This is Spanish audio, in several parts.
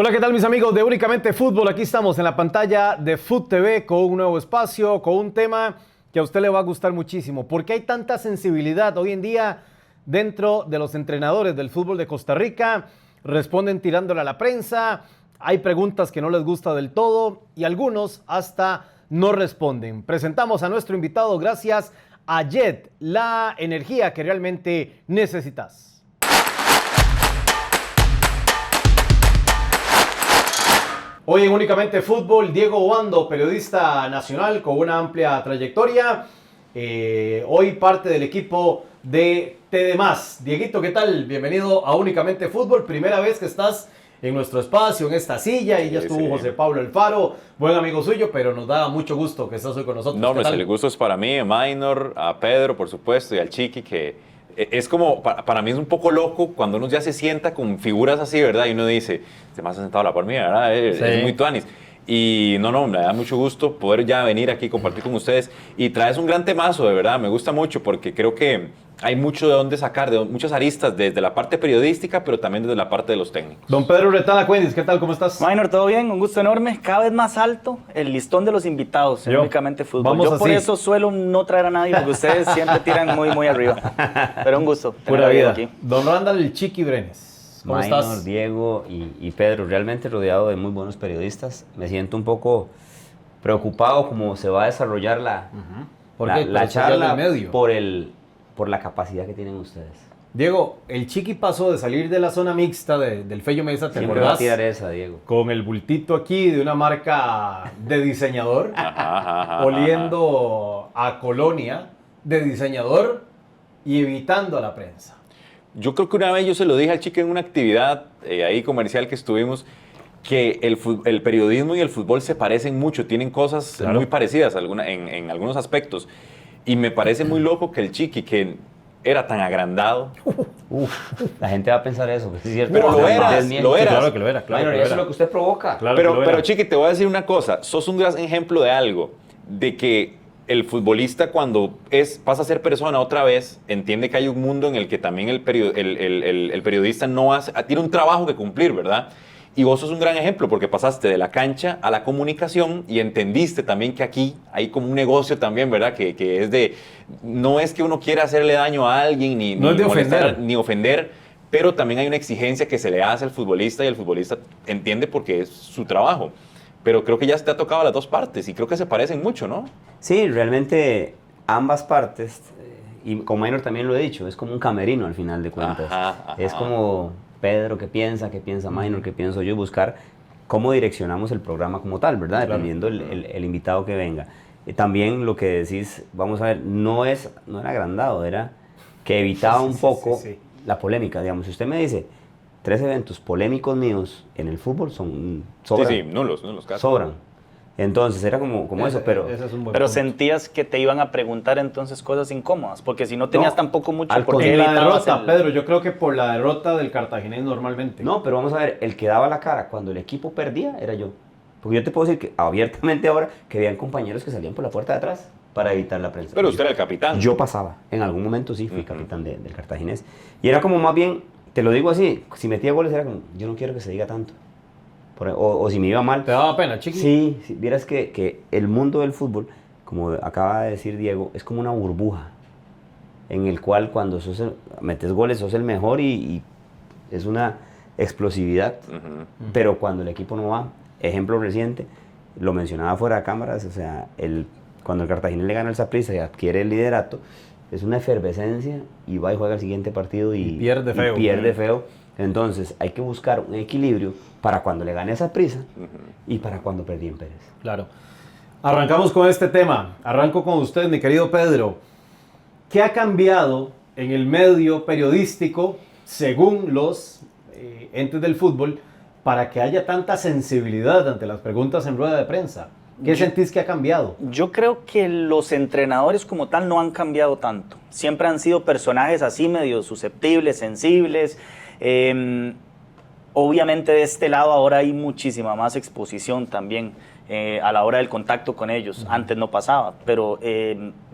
Hola, ¿qué tal mis amigos de Únicamente Fútbol? Aquí estamos en la pantalla de Foot TV con un nuevo espacio, con un tema que a usted le va a gustar muchísimo. ¿Por qué hay tanta sensibilidad hoy en día dentro de los entrenadores del fútbol de Costa Rica? Responden tirándole a la prensa, hay preguntas que no les gusta del todo y algunos hasta no responden. Presentamos a nuestro invitado gracias a Jet, la energía que realmente necesitas. Hoy en Únicamente Fútbol, Diego Obando, periodista nacional con una amplia trayectoria. Hoy parte del equipo de TD+. Dieguito, ¿qué tal? Bienvenido a Únicamente Fútbol. Primera vez que estás en nuestro espacio, en esta silla, y ya estuvo José Pablo Alfaro, buen amigo suyo, pero nos da mucho gusto que estás hoy con nosotros. No, el gusto es para mí, a Minor, a Pedro, por supuesto, y al Chiqui, que es como, para mí es un poco loco cuando uno ya se sienta con figuras así, ¿verdad? Y uno dice, se me ha sentado a la par mía, ¿verdad? Es muy tuanis. Y no, me da mucho gusto poder ya venir aquí, compartir con ustedes. Y traes un gran temazo, de verdad, me gusta mucho porque creo que hay mucho de dónde sacar, de muchas aristas, desde la parte periodística, pero también desde la parte de los técnicos. Don Pedro Retana Cuendis, ¿qué tal? ¿Cómo estás? Minor, ¿todo bien? Un gusto enorme. Cada vez más alto el listón de los invitados en Únicamente Fútbol. Yo por eso suelo no traer a nadie, porque ustedes siempre tiran muy arriba. Pero un gusto tener a Diego aquí. Don Randall el Chiqui Brenes, ¿cómo Minor, estás? Diego y Pedro, realmente rodeado de muy buenos periodistas. Me siento un poco preocupado cómo se va a desarrollar la charla por la capacidad que tienen ustedes. Diego, el Chiqui pasó de salir de la zona mixta del Fello Mesa, ¿te acordás? Va a tirar esa, Diego. Con el bultito aquí de una marca de diseñador, oliendo a colonia de diseñador y evitando a la prensa. Yo creo que una vez yo se lo dije al Chiqui en una actividad ahí comercial que estuvimos, que el periodismo y el fútbol se parecen mucho, tienen cosas muy parecidas en algunos aspectos. Y me parece muy loco que el Chiqui, que era tan agrandado. La gente va a pensar eso, es cierto. Pero lo eras. Claro que lo era. Claro, eso es lo que usted provoca. Claro pero Chiqui, te voy a decir una cosa. Sos un gran ejemplo de algo, de que el futbolista cuando pasa a ser persona otra vez, entiende que hay un mundo en el que también el periodista tiene un trabajo que cumplir, ¿verdad? Y vos sos un gran ejemplo porque pasaste de la cancha a la comunicación y entendiste también que aquí hay como un negocio también, ¿verdad? Que es de, no es que uno quiera hacerle daño a alguien no es de ofender. Ni ofender, pero también hay una exigencia que se le hace al futbolista y el futbolista entiende porque es su trabajo. Pero creo que ya te ha tocado las dos partes y creo que se parecen mucho, ¿no? Sí, realmente ambas partes, y con Minor también lo he dicho, es como un camerino al final de cuentas. Ajá. Es como Pedro que piensa Minor, que pienso yo, buscar cómo direccionamos el programa como tal, ¿verdad? Claro. Dependiendo el invitado que venga. También lo que decís, vamos a ver, no era agrandado, era que evitaba un poco la polémica. Digamos, si usted me dice 3 eventos polémicos míos en el fútbol sobran. Sí, nulos casos. Sobran. Entonces era como eso, pero punto. Sentías que te iban a preguntar entonces cosas incómodas, porque si no tenías tampoco mucho por qué la derrota, Pedro, yo creo que por la derrota del Cartaginés normalmente. No, pero vamos a ver, el que daba la cara cuando el equipo perdía era yo. Porque yo te puedo decir que abiertamente ahora que habían compañeros que salían por la puerta de atrás para evitar la prensa. Pero usted era el capitán. Yo pasaba, en algún momento sí fui capitán del Cartaginés. Y era como más bien, te lo digo así, si metía goles era como, yo no quiero que se diga tanto. O si me iba mal. ¿Te daba pena, Chiqui? Sí, vieras que el mundo del fútbol, como acaba de decir Diego, es como una burbuja en el cual cuando metes goles sos el mejor y es una explosividad, pero cuando el equipo no va, ejemplo reciente, lo mencionaba fuera de cámaras, o sea, cuando el Cartagena le gana al Saprissa y adquiere el liderato, es una efervescencia y va y juega el siguiente partido y pierde feo. Entonces hay que buscar un equilibrio para cuando le gane esa prisa y para cuando perdí en Pérez. Claro. Arrancamos con este tema. Arranco con usted, mi querido Pedro. ¿Qué ha cambiado en el medio periodístico, según los entes del fútbol, para que haya tanta sensibilidad ante las preguntas en rueda de prensa? ¿Qué sentís que ha cambiado? Yo creo que los entrenadores como tal no han cambiado tanto. Siempre han sido personajes así medio susceptibles, sensibles. Obviamente de este lado ahora hay muchísima más exposición también a la hora del contacto con ellos. Antes no pasaba, pero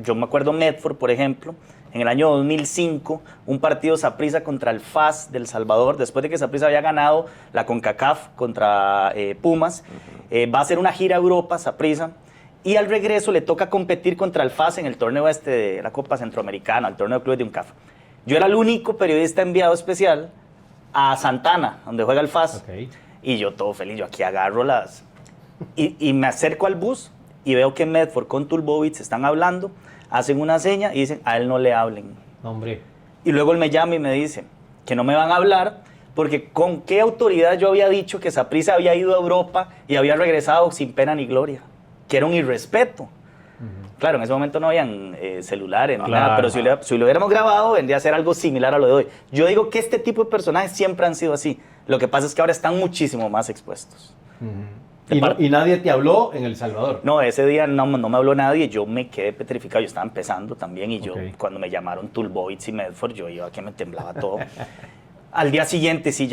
yo me acuerdo Medford, por ejemplo, en el año 2005, un partido Saprissa contra el FAS del Salvador, después de que Saprissa había ganado la CONCACAF contra Pumas. Va a hacer una gira a Europa, Saprissa, y al regreso le toca competir contra el FAS en el torneo de la Copa Centroamericana, el torneo de clubes de UNCAF. Yo era el único periodista enviado especial a Santana, donde juega el FAS, y yo todo feliz, yo aquí agarro y me acerco al bus y veo que Medford con Tulbovitz están hablando, hacen una seña y dicen, a él no le hablen. Hombre. Y luego él me llama y me dice que no me van a hablar porque con qué autoridad yo había dicho que Saprissa había ido a Europa y había regresado sin pena ni gloria, que era un irrespeto. Claro, en ese momento no habían celulares ni nada, pero si lo hubiéramos grabado, vendría a ser algo similar a lo de hoy. Yo digo que este tipo de personajes siempre han sido así. Lo que pasa es que ahora están muchísimo más expuestos. ¿Y nadie te habló en El Salvador? No, ese día no me habló nadie, yo me quedé petrificado, yo estaba empezando también y yo cuando me llamaron Tulbovitz y Medford, yo iba que me temblaba todo. Al día siguiente sí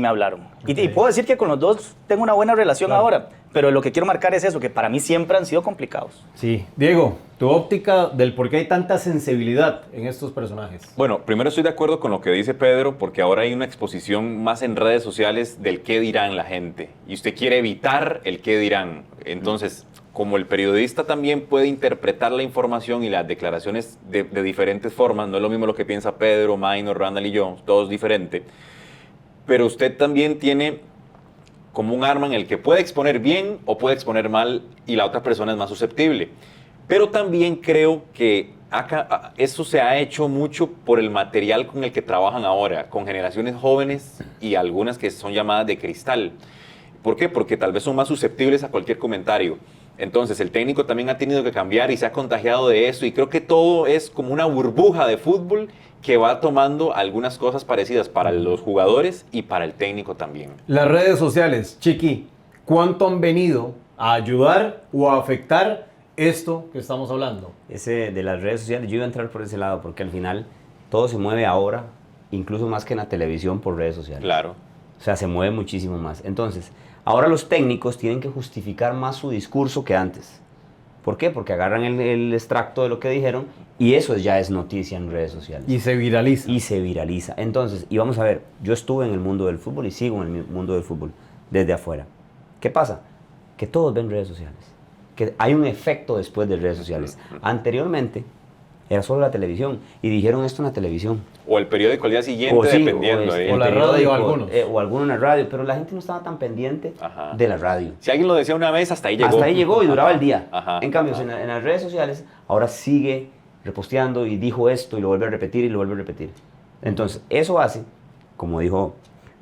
me hablaron. Y puedo decir que con los dos tengo una buena relación ahora, pero lo que quiero marcar es eso, que para mí siempre han sido complicados. Sí. Diego, tu óptica del por qué hay tanta sensibilidad en estos personajes. Bueno, primero estoy de acuerdo con lo que dice Pedro, porque ahora hay una exposición más en redes sociales del qué dirán la gente. Y usted quiere evitar el qué dirán. Entonces, como el periodista también puede interpretar la información y las declaraciones de diferentes formas, no es lo mismo lo que piensa Pedro, Minor, Randall y yo, todos diferentes, pero usted también tiene como un arma en el que puede exponer bien o puede exponer mal y la otra persona es más susceptible. Pero también creo que acá, eso se ha hecho mucho por el material con el que trabajan ahora, con generaciones jóvenes y algunas que son llamadas de cristal. ¿Por qué? Porque tal vez son más susceptibles a cualquier comentario. Entonces el técnico también ha tenido que cambiar y se ha contagiado de eso y creo que todo es como una burbuja de fútbol que va tomando algunas cosas parecidas para los jugadores y para el técnico también. Las redes sociales, Chiqui, ¿cuánto han venido a ayudar o a afectar esto que estamos hablando? Ese de las redes sociales, yo iba a entrar por ese lado porque al final todo se mueve ahora, incluso más que en la televisión, por redes sociales. Claro. O sea, se mueve muchísimo más. Entonces, ahora los técnicos tienen que justificar más su discurso que antes. ¿Por qué? Porque agarran el extracto de lo que dijeron y eso ya es noticia en redes sociales. Y se viraliza. Y se viraliza. Entonces, y vamos a ver, yo estuve en el mundo del fútbol y sigo en el mundo del fútbol desde afuera. ¿Qué pasa? Que todos ven redes sociales. Que hay un efecto después de redes sociales. Anteriormente era solo la televisión y dijeron esto en la televisión. O el periódico al día siguiente, dependiendo. O la radio, algunos. O alguno en la radio, pero la gente no estaba tan pendiente de la radio. Si alguien lo decía una vez, hasta ahí llegó. Hasta ahí llegó y duraba el día. En cambio, en las redes sociales, ahora sigue reposteando y dijo esto y lo vuelve a repetir y lo vuelve a repetir. Entonces, eso hace, como dijo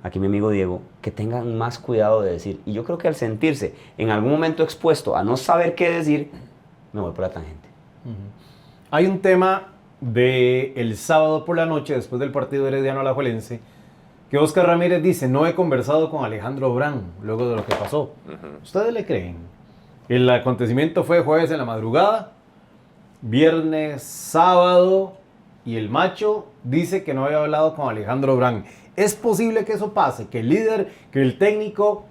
aquí mi amigo Diego, que tengan más cuidado de decir. Y yo creo que al sentirse en algún momento expuesto a no saber qué decir, me voy por la tangente. Hay un tema del sábado por la noche, después del partido herediano alajuelense, que Oscar Ramírez dice, no he conversado con Alejandro Brand luego de lo que pasó. ¿Ustedes le creen? El acontecimiento fue jueves en la madrugada, viernes, sábado, y el macho dice que no había hablado con Alejandro Brand. ¿Es posible que eso pase? Que el líder, que el técnico,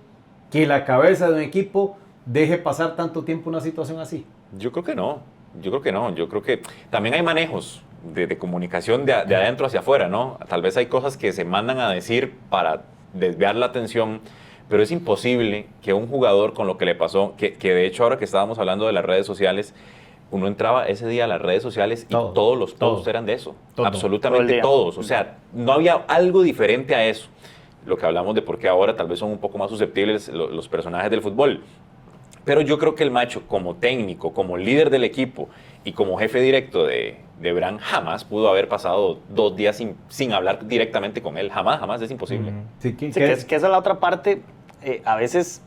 que la cabeza de un equipo deje pasar tanto tiempo una situación así. Yo creo que no. Yo creo que no. Yo creo que también hay manejos de comunicación de adentro hacia afuera, ¿no? Tal vez hay cosas que se mandan a decir para desviar la atención, pero es imposible que un jugador con lo que le pasó, que de hecho ahora que estábamos hablando de las redes sociales, uno entraba ese día a las redes sociales y todos los posts eran de eso. Absolutamente todos. O sea, no había algo diferente a eso. Lo que hablamos de por qué ahora tal vez son un poco más susceptibles los personajes del fútbol. Pero yo creo que el macho, como técnico, como líder del equipo y como jefe directo de Brand, jamás pudo haber pasado 2 días sin hablar directamente con él. Jamás, es imposible. Sí, que esa es la otra parte. A veces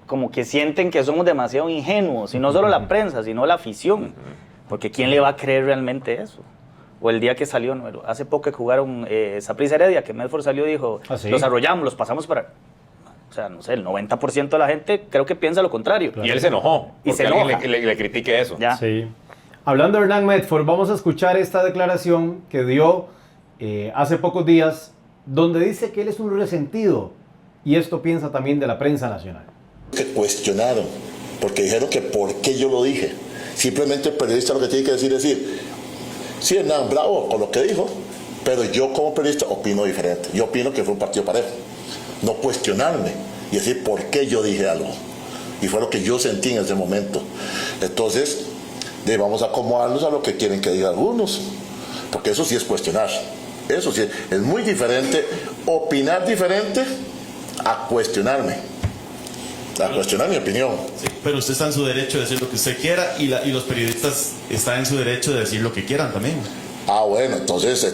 como que sienten que somos demasiado ingenuos, y no solo la prensa, sino la afición. Porque ¿quién le va a creer realmente eso? O el día que salió, no, hace poco que jugaron Saprissa Heredia, que Medford salió y dijo, los arrollamos, los pasamos para... O sea, no sé, el 90% de la gente creo que piensa lo contrario. Claro. Y él se enojó. Y se enoja. Le critique eso. Ya. Sí. Hablando de Hernán Medford, vamos a escuchar esta declaración que dio hace pocos días, donde dice que él es un resentido. Y esto piensa también de la prensa nacional. Que cuestionaron, porque dijeron que por qué yo lo dije. Simplemente el periodista lo que tiene que decir es Sí, Hernán, bravo con lo que dijo, pero yo como periodista opino diferente. Yo opino que fue un partido parejo. No cuestionarme y decir por qué yo dije algo. Y fue lo que yo sentí en ese momento. Entonces, vamos a acomodarnos a lo que quieren que digan algunos. Porque eso sí es cuestionar. Eso sí es muy diferente. Opinar diferente a cuestionarme. A cuestionar mi opinión. Sí, pero usted está en su derecho de decir lo que usted quiera y los periodistas están en su derecho de decir lo que quieran también. Ah, bueno, entonces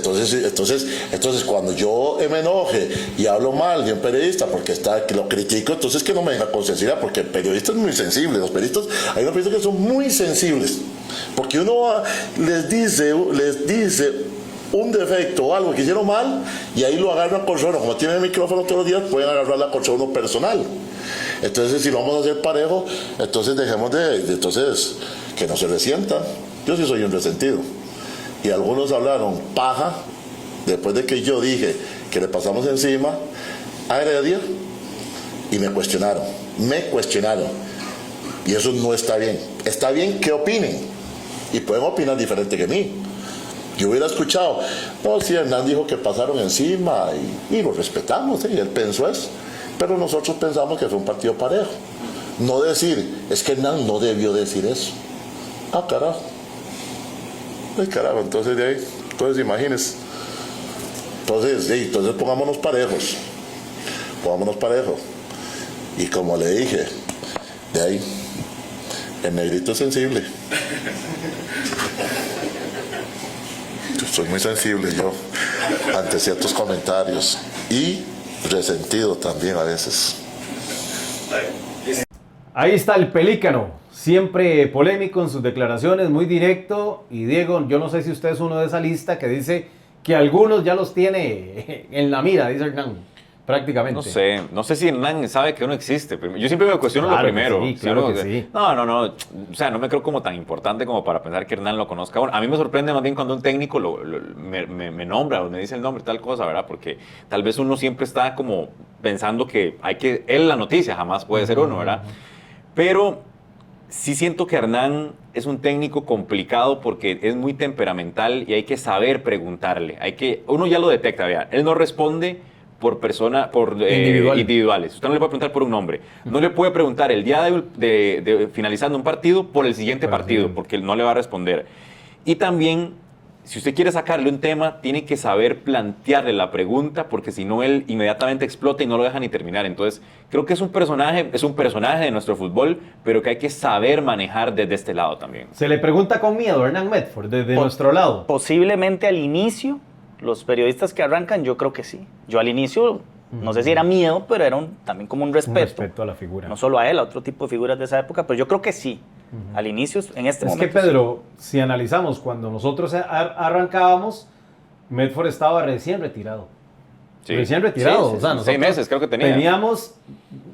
cuando yo me enoje y hablo mal de un periodista porque lo critico, entonces que no me deja con sensibilidad, porque el periodista es muy sensible. Los periodistas, hay unos periodistas que son muy sensibles, porque uno les dice un defecto o algo que hicieron mal y ahí lo agarran con uno. Como tienen el micrófono todos los días, pueden agarrarla con uno personal. Entonces, si lo vamos a hacer parejo, entonces dejemos entonces que no se resientan. Yo sí soy un resentido. Y algunos hablaron paja después de que yo dije que le pasamos encima a Heredia y me cuestionaron. Y eso no está bien. Está bien que opinen y pueden opinar diferente que mí. Yo hubiera escuchado, no, sí, Hernán dijo que pasaron encima y lo respetamos, y él pensó eso. Pero nosotros pensamos que fue un partido parejo. No decir, es que Hernán no debió decir eso. Ah, carajo. Ay, carajo, entonces de ahí, imagínense. Entonces pongámonos parejos. Y como le dije, de ahí, el negrito es sensible. Soy muy sensible yo ante ciertos comentarios y resentido también a veces. Ahí está el pelícano, siempre polémico en sus declaraciones, muy directo. Y Diego, yo no sé si usted es uno de esa lista que dice que algunos ya los tiene en la mira, dice Hernán, prácticamente. No sé si Hernán sabe que uno existe. Yo siempre me cuestiono lo primero. Sí, claro que sí. No. O sea, no me creo como tan importante como para pensar que Hernán lo conozca. Bueno, a mí me sorprende más bien cuando un técnico me nombra o me dice el nombre, tal cosa, ¿verdad? Porque tal vez uno siempre está como pensando que él la noticia, jamás puede ser uno, ¿verdad? Pero sí siento que Hernán es un técnico complicado porque es muy temperamental y hay que saber preguntarle. Uno ya lo detecta, vea, él no responde por individuales. Usted no le puede preguntar por un nombre. No le puede preguntar el día de finalizando un partido por el siguiente partido, porque él no le va a responder. Y también, si usted quiere sacarle un tema, tiene que saber plantearle la pregunta, porque si no, él inmediatamente explota y no lo deja ni terminar. Entonces, creo que es un personaje de nuestro fútbol, pero que hay que saber manejar desde este lado también. Se le pregunta con miedo a Hernán Medford, desde nuestro lado. Posiblemente al inicio, los periodistas que arrancan, yo creo que sí. Yo al inicio, no sé si era miedo, pero era también como un respeto. Un respeto a la figura. No solo a él, a otro tipo de figuras de esa época, pero yo creo que sí. Al inicio, en este momento. Es que, Pedro, si analizamos, cuando nosotros arrancábamos, Medford estaba recién retirado. Sí. Recién retirado. Sí, o sea, 6 meses creo que tenía. Teníamos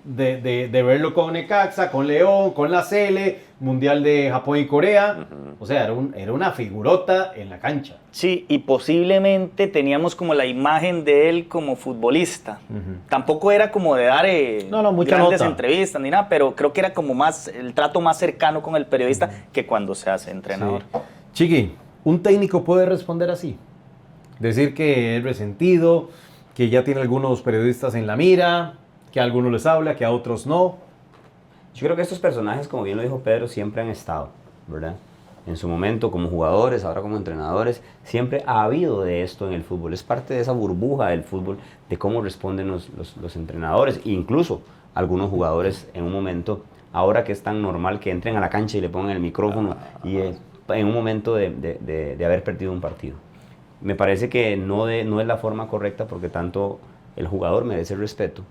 de verlo con Necaxa, con León, con la Sele, Mundial de Japón y Corea. O sea, era una figurota en la cancha. Sí, y posiblemente teníamos como la imagen de él como futbolista. Tampoco era como de dar grandes entrevistas ni nada, pero creo que era como más el trato más cercano con el periodista que cuando se hace entrenador. Sí. Chiqui, ¿un técnico puede responder así? Decir que es resentido, que ya tiene algunos periodistas en la mira, que a algunos les habla, que a otros no. Yo creo que estos personajes, como bien lo dijo Pedro, siempre han estado, ¿verdad? En su momento como jugadores, ahora como entrenadores, siempre ha habido de esto en el fútbol. Es parte de esa burbuja del fútbol, de cómo responden los entrenadores, e incluso algunos jugadores en un momento, ahora que es tan normal que entren a la cancha y le pongan el micrófono, y en un momento de haber perdido un partido. Me parece que no es la forma correcta, porque tanto el jugador merece el respeto,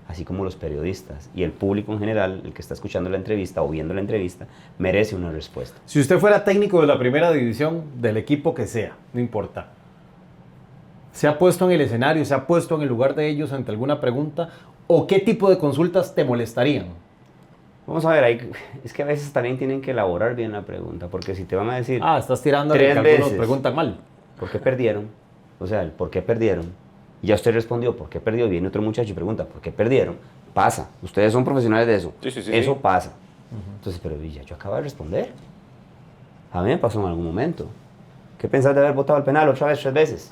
así como los periodistas y el público en general, el que está escuchando la entrevista o viendo la entrevista, merece una respuesta. Si usted fuera técnico de la primera división, del equipo que sea, no importa, ¿se ha puesto en el escenario, se ha puesto en el lugar de ellos ante alguna pregunta? ¿O qué tipo de consultas te molestarían? Vamos a ver, es que a veces también tienen que elaborar bien la pregunta, porque si te van a decir... estás tirando que algunos preguntan mal. ¿Por qué perdieron? O sea, el por qué perdieron. Y ya usted respondió, ¿por qué perdió? Viene otro muchacho y pregunta, ¿por qué perdieron? Pasa. Ustedes son profesionales de eso. Sí. Eso pasa. Entonces, pero ya yo acabo de responder. A mí me pasó en algún momento ¿Qué pensás de haber votado el penal otra vez 3 veces?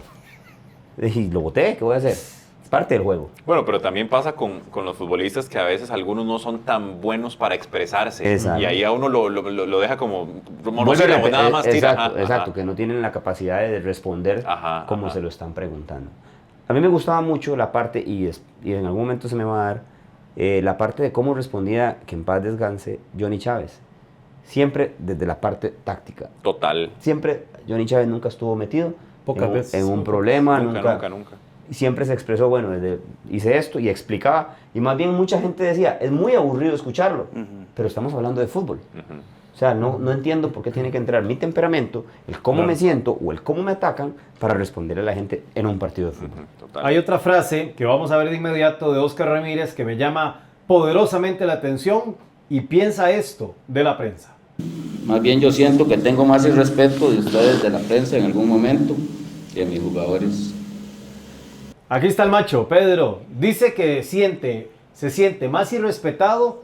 Y lo voté, ¿qué voy a hacer? Es parte del juego. Bueno, pero también pasa con los futbolistas que a veces algunos no son tan buenos para expresarse. Exacto. Y ahí a uno lo deja como Vuelve a monósilábo, nada más tira. Exacto, exacto, que no tienen la capacidad de responder Ajá, como ajá. se lo están preguntando. A mí me gustaba mucho la parte, y en algún momento se me va a dar, la parte de cómo respondía, que en paz descanse, Johnny Chávez. Siempre desde la parte táctica. Total. Siempre, Johnny Chávez nunca estuvo metido Pocas veces. en un problema, Nunca. Y siempre se expresó, bueno, hice esto y explicaba. Y más bien mucha gente decía, es muy aburrido escucharlo, pero estamos hablando de fútbol. Ujú. O sea, no entiendo por qué tiene que entrar mi temperamento, el cómo me siento o el cómo me atacan para responderle a la gente en un partido de fútbol. Total. Hay otra frase que vamos a ver de inmediato de Óscar Ramírez que me llama poderosamente la atención y piensa esto de la prensa. Más bien yo siento que tengo más el respeto de ustedes de la prensa en algún momento que de mis jugadores. Aquí está el macho, Pedro. Dice que se siente más irrespetado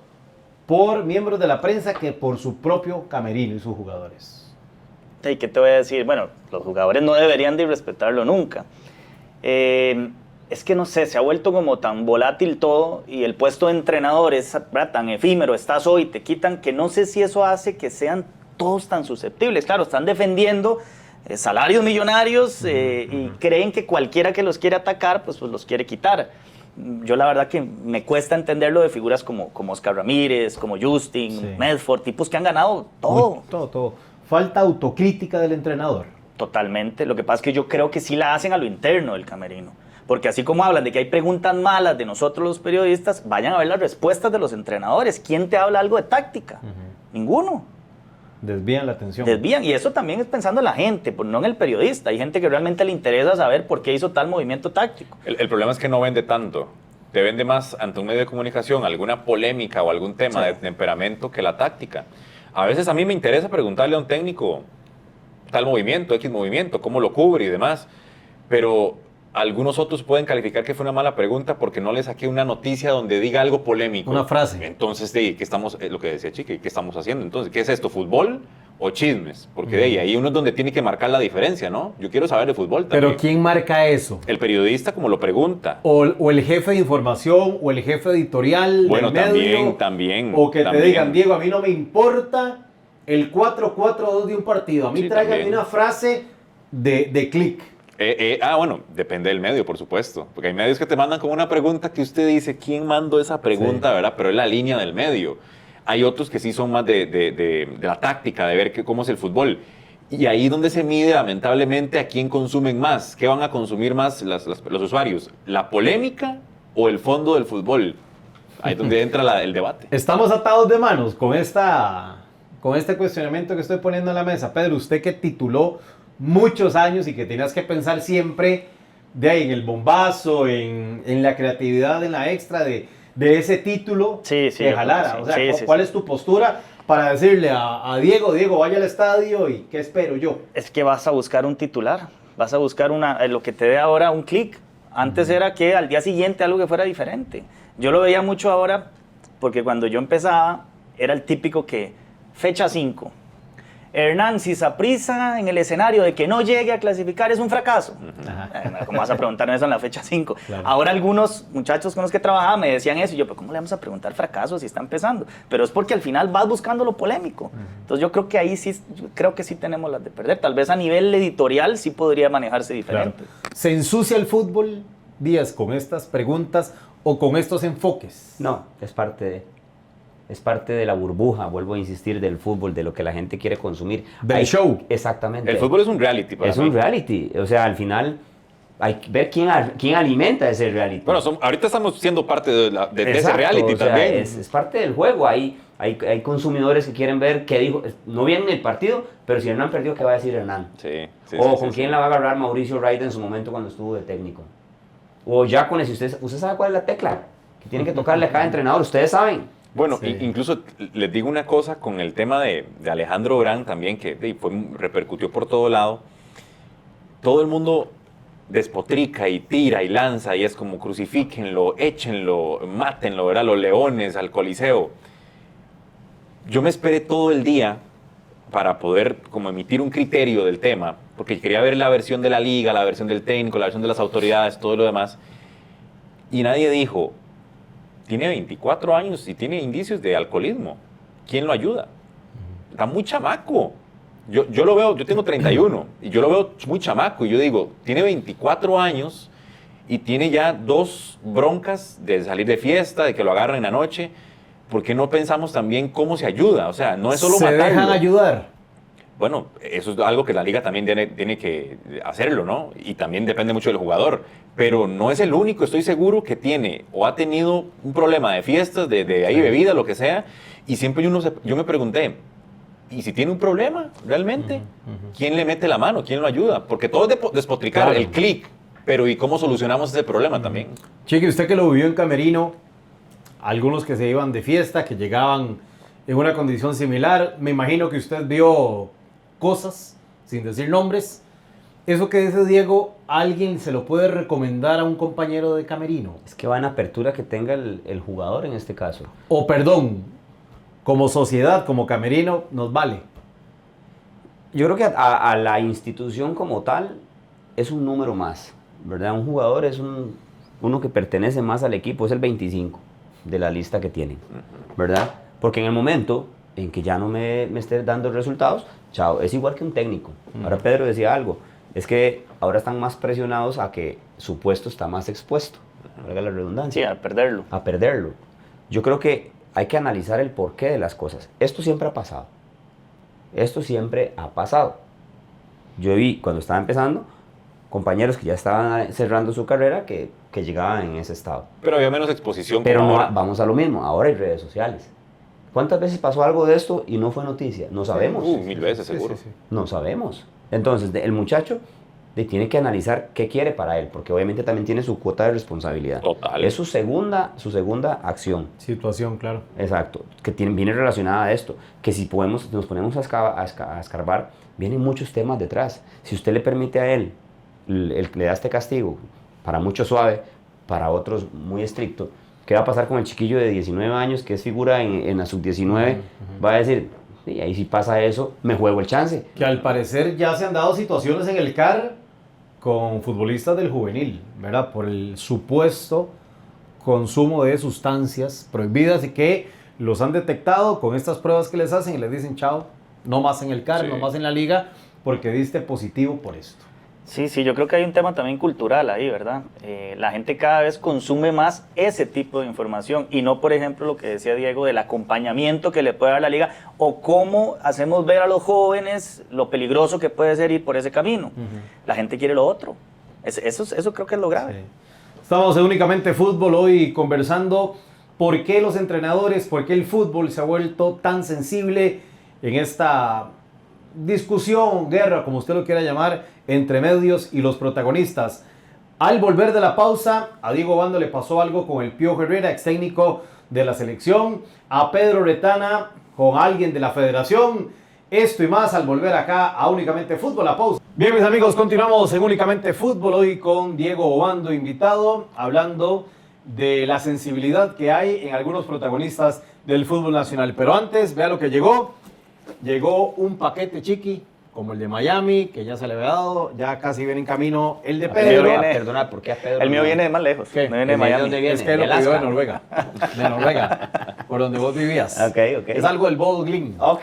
por miembros de la prensa que por su propio camerino y sus jugadores. ¿Y qué te voy a decir? Bueno, los jugadores no deberían de irrespetarlo nunca. Es que no sé, se ha vuelto como tan volátil todo y el puesto de entrenador es, ¿verdad?, tan efímero, estás hoy, te quitan, que no sé si eso hace que sean todos tan susceptibles. Claro, están defendiendo salarios millonarios y creen que cualquiera que los quiere atacar, pues los quiere quitar. Yo la verdad que me cuesta entenderlo de figuras como Óscar Ramírez, como Justin, Sí. Medford, tipos que han ganado todo. Uy, todo. Falta autocrítica del entrenador. Totalmente. Lo que pasa es que yo creo que sí la hacen a lo interno del camerino. Porque así como hablan de que hay preguntas malas de nosotros los periodistas, vayan a ver las respuestas de los entrenadores. ¿Quién te habla algo de táctica? Ninguno. Desvían la atención. Desvían. Y eso también es pensando en la gente, pues no en el periodista. Hay gente que realmente le interesa saber por qué hizo tal movimiento táctico. El problema es que no vende tanto. Te vende más ante un medio de comunicación alguna polémica o algún tema Sí. de temperamento que la táctica. A veces a mí me interesa preguntarle a un técnico tal movimiento, X movimiento, cómo lo cubre y demás, pero algunos otros pueden calificar que fue una mala pregunta porque no le saqué una noticia donde diga algo polémico. Una frase. Entonces, ¿qué estamos, lo que decía Chiqui, qué estamos haciendo? Entonces, ¿qué es esto? ¿Fútbol o chismes? Porque de ahí uno es donde tiene que marcar la diferencia, ¿no? Yo quiero saber de fútbol también. Pero ¿quién marca eso? El periodista como lo pregunta. O el jefe de información o el jefe editorial Bueno, del medio, también. o que también. te digan, Diego, a mí no me importa el 4-4-2 de un partido. A mí Sí, tráigame también. una frase de clic. Bueno, depende del medio, por supuesto. Porque hay medios que te mandan como una pregunta que usted dice, ¿quién mandó esa pregunta, Sí. verdad? Pero es la línea del medio. Hay otros que sí son más de la táctica, de ver cómo es el fútbol. Y ahí donde se mide, lamentablemente, a quién consumen más. ¿Qué van a consumir más los usuarios? ¿La polémica o el fondo del fútbol? Ahí es donde entra el debate. Estamos atados de manos con este cuestionamiento que estoy poniendo en la mesa. Pedro, usted que tituló muchos años y que tenías que pensar siempre de ahí en el bombazo, en la creatividad, en la extra de ese título Sí, que yo jalara. creo O que sea, sí. Sí, ¿cuál sí. es tu postura para decirle a Diego, vaya al estadio y qué espero yo? Es que vas a buscar un titular, vas a buscar lo que te dé ahora un clic. Antes era que al día siguiente algo que fuera diferente. Yo lo veía mucho ahora porque cuando yo empezaba era el típico que fecha 5. Hernán, si Saprissa en el escenario de que no llegue a clasificar es un fracaso. ¿Cómo vas a preguntar eso en la fecha 5? Claro. Ahora algunos muchachos con los que trabajaba me decían eso y yo, pero ¿cómo le vamos a preguntar fracaso si está empezando? Pero es porque al final vas buscando lo polémico. Entonces yo creo que ahí sí, sí tenemos las de perder. Tal vez a nivel editorial sí podría manejarse diferente. Claro. ¿Se ensucia el fútbol, Díaz, con estas preguntas o con estos enfoques? No, es parte de la burbuja, vuelvo a insistir, del fútbol, de lo que la gente quiere consumir. Del show. Exactamente. El fútbol es un reality para Es mí. un reality. O sea, al final hay que ver quién alimenta ese reality. Bueno, ahorita estamos siendo parte de ese Exacto, reality o sea, también. es parte del juego. Hay consumidores que quieren ver qué dijo. No bien en el partido, pero si Hernán perdió, ¿qué va a decir Hernán? Sí, sí, O sí, con sí, quién sí. la va a agarrar Mauricio Wright en su momento cuando estuvo de técnico. O ya con eso, usted sabe cuál es la tecla que tiene que tocarle a cada entrenador, ustedes saben. Bueno, Sí. incluso les digo una cosa con el tema de Alejandro Brand también, que repercutió por todo lado. Todo el mundo despotrica y tira y lanza y es como crucifíquenlo, échenlo, mátenlo, ¿verdad? Los leones al Coliseo. Yo me esperé todo el día para poder como emitir un criterio del tema porque quería ver la versión de la liga, la versión del técnico, la versión de las autoridades, todo lo demás. Y nadie dijo, tiene 24 años y tiene indicios de alcoholismo. ¿Quién lo ayuda? Está muy chamaco. Yo lo veo, yo tengo 31 y yo lo veo muy chamaco y yo digo, tiene 24 años y tiene ya 2 broncas de salir de fiesta, de que lo agarren en la noche. ¿Por qué no pensamos también cómo se ayuda? O sea, no es solo ¿Se matarlo. dejan ayudar? Bueno, eso es algo que la liga también tiene que hacerlo, ¿no? Y también depende mucho del jugador. Pero no es el único, estoy seguro, que tiene o ha tenido un problema de fiestas, de ahí bebida, lo que sea. Y siempre yo me pregunté, ¿y si tiene un problema realmente? ¿Quién le mete la mano? ¿Quién lo ayuda? Porque todo es despotricar, Claro. el clic. Pero ¿y cómo solucionamos ese problema también? Chiqui, usted que lo vivió en Camerino, algunos que se iban de fiesta, que llegaban en una condición similar, me imagino que usted vio cosas, sin decir nombres. Eso que dice Diego, ¿alguien se lo puede recomendar a un compañero de Camerino? Es que va en apertura que tenga el jugador en este caso. O perdón, como sociedad, como Camerino, nos vale. Yo creo que a la institución como tal es un número más, ¿verdad? Un jugador es uno que pertenece más al equipo, es el 25 de la lista que tienen, ¿verdad? Porque en el momento en que ya no me esté dando resultados, chao, es igual que un técnico. Ahora Pedro decía algo, es que ahora están más presionados a que su puesto está más expuesto, valga la redundancia. Sí, a perderlo. A perderlo. Yo creo que hay que analizar el porqué de las cosas. Esto siempre ha pasado. Esto siempre ha pasado. Yo vi cuando estaba empezando compañeros que ya estaban cerrando su carrera que llegaban en ese estado. Pero había menos exposición. Pero como no, ahora. vamos a lo mismo, ahora hay redes sociales. ¿Cuántas veces pasó algo de esto y no fue noticia? No sabemos. 1000 veces seguro. No sabemos. Entonces, el muchacho tiene que analizar qué quiere para él, porque obviamente también tiene su cuota de responsabilidad. Total. Es su segunda acción. Situación, claro. Exacto, que viene relacionada a esto, que si nos ponemos a escarbar, vienen muchos temas detrás. Si usted le permite a él, le da este castigo, para muchos suave, para otros muy estricto, ¿qué va a pasar con el chiquillo de 19 años que es figura en la sub-19? Va a decir, y ahí si pasa eso, me juego el chance. Que al parecer ya se han dado situaciones en el CAR con futbolistas del juvenil, ¿verdad? Por el supuesto consumo de sustancias prohibidas y que los han detectado con estas pruebas que les hacen y les dicen, chao, no más en el CAR, Sí. no más en la liga, porque diste positivo por esto. Sí, yo creo que hay un tema también cultural ahí, ¿verdad? La gente cada vez consume más ese tipo de información y no, por ejemplo, lo que decía Diego del acompañamiento que le puede dar la liga o cómo hacemos ver a los jóvenes lo peligroso que puede ser ir por ese camino. La gente quiere lo otro. Eso creo que es lo grave. Sí. Estamos en Únicamente Fútbol hoy conversando por qué los entrenadores, por qué el fútbol se ha vuelto tan sensible en esta discusión, guerra, como usted lo quiera llamar, entre medios y los protagonistas. Al volver de la pausa, a Diego Bando le pasó algo con el Piojo Herrera, ex técnico de la selección, a Pedro Retana con alguien de la federación. Esto y más al volver acá a Únicamente Fútbol, la pausa. Bien, mis amigos, continuamos en Únicamente Fútbol hoy con Diego Obando invitado, hablando de la sensibilidad que hay en algunos protagonistas del fútbol nacional. Pero antes, vea lo que llegó. Llegó un paquete chiqui, como el de Miami, que ya se le había dado, ya casi viene en camino el de Pedro. Perdona, ¿por qué a Pedro? El mío no? viene de más lejos. ¿Qué? No viene de ¿El de Miami. dónde viene? Es que lo ¿De pidió de Alaska? Noruega. De Noruega, por donde vos vivías. Ok. Es algo del Bold Glim. Ok.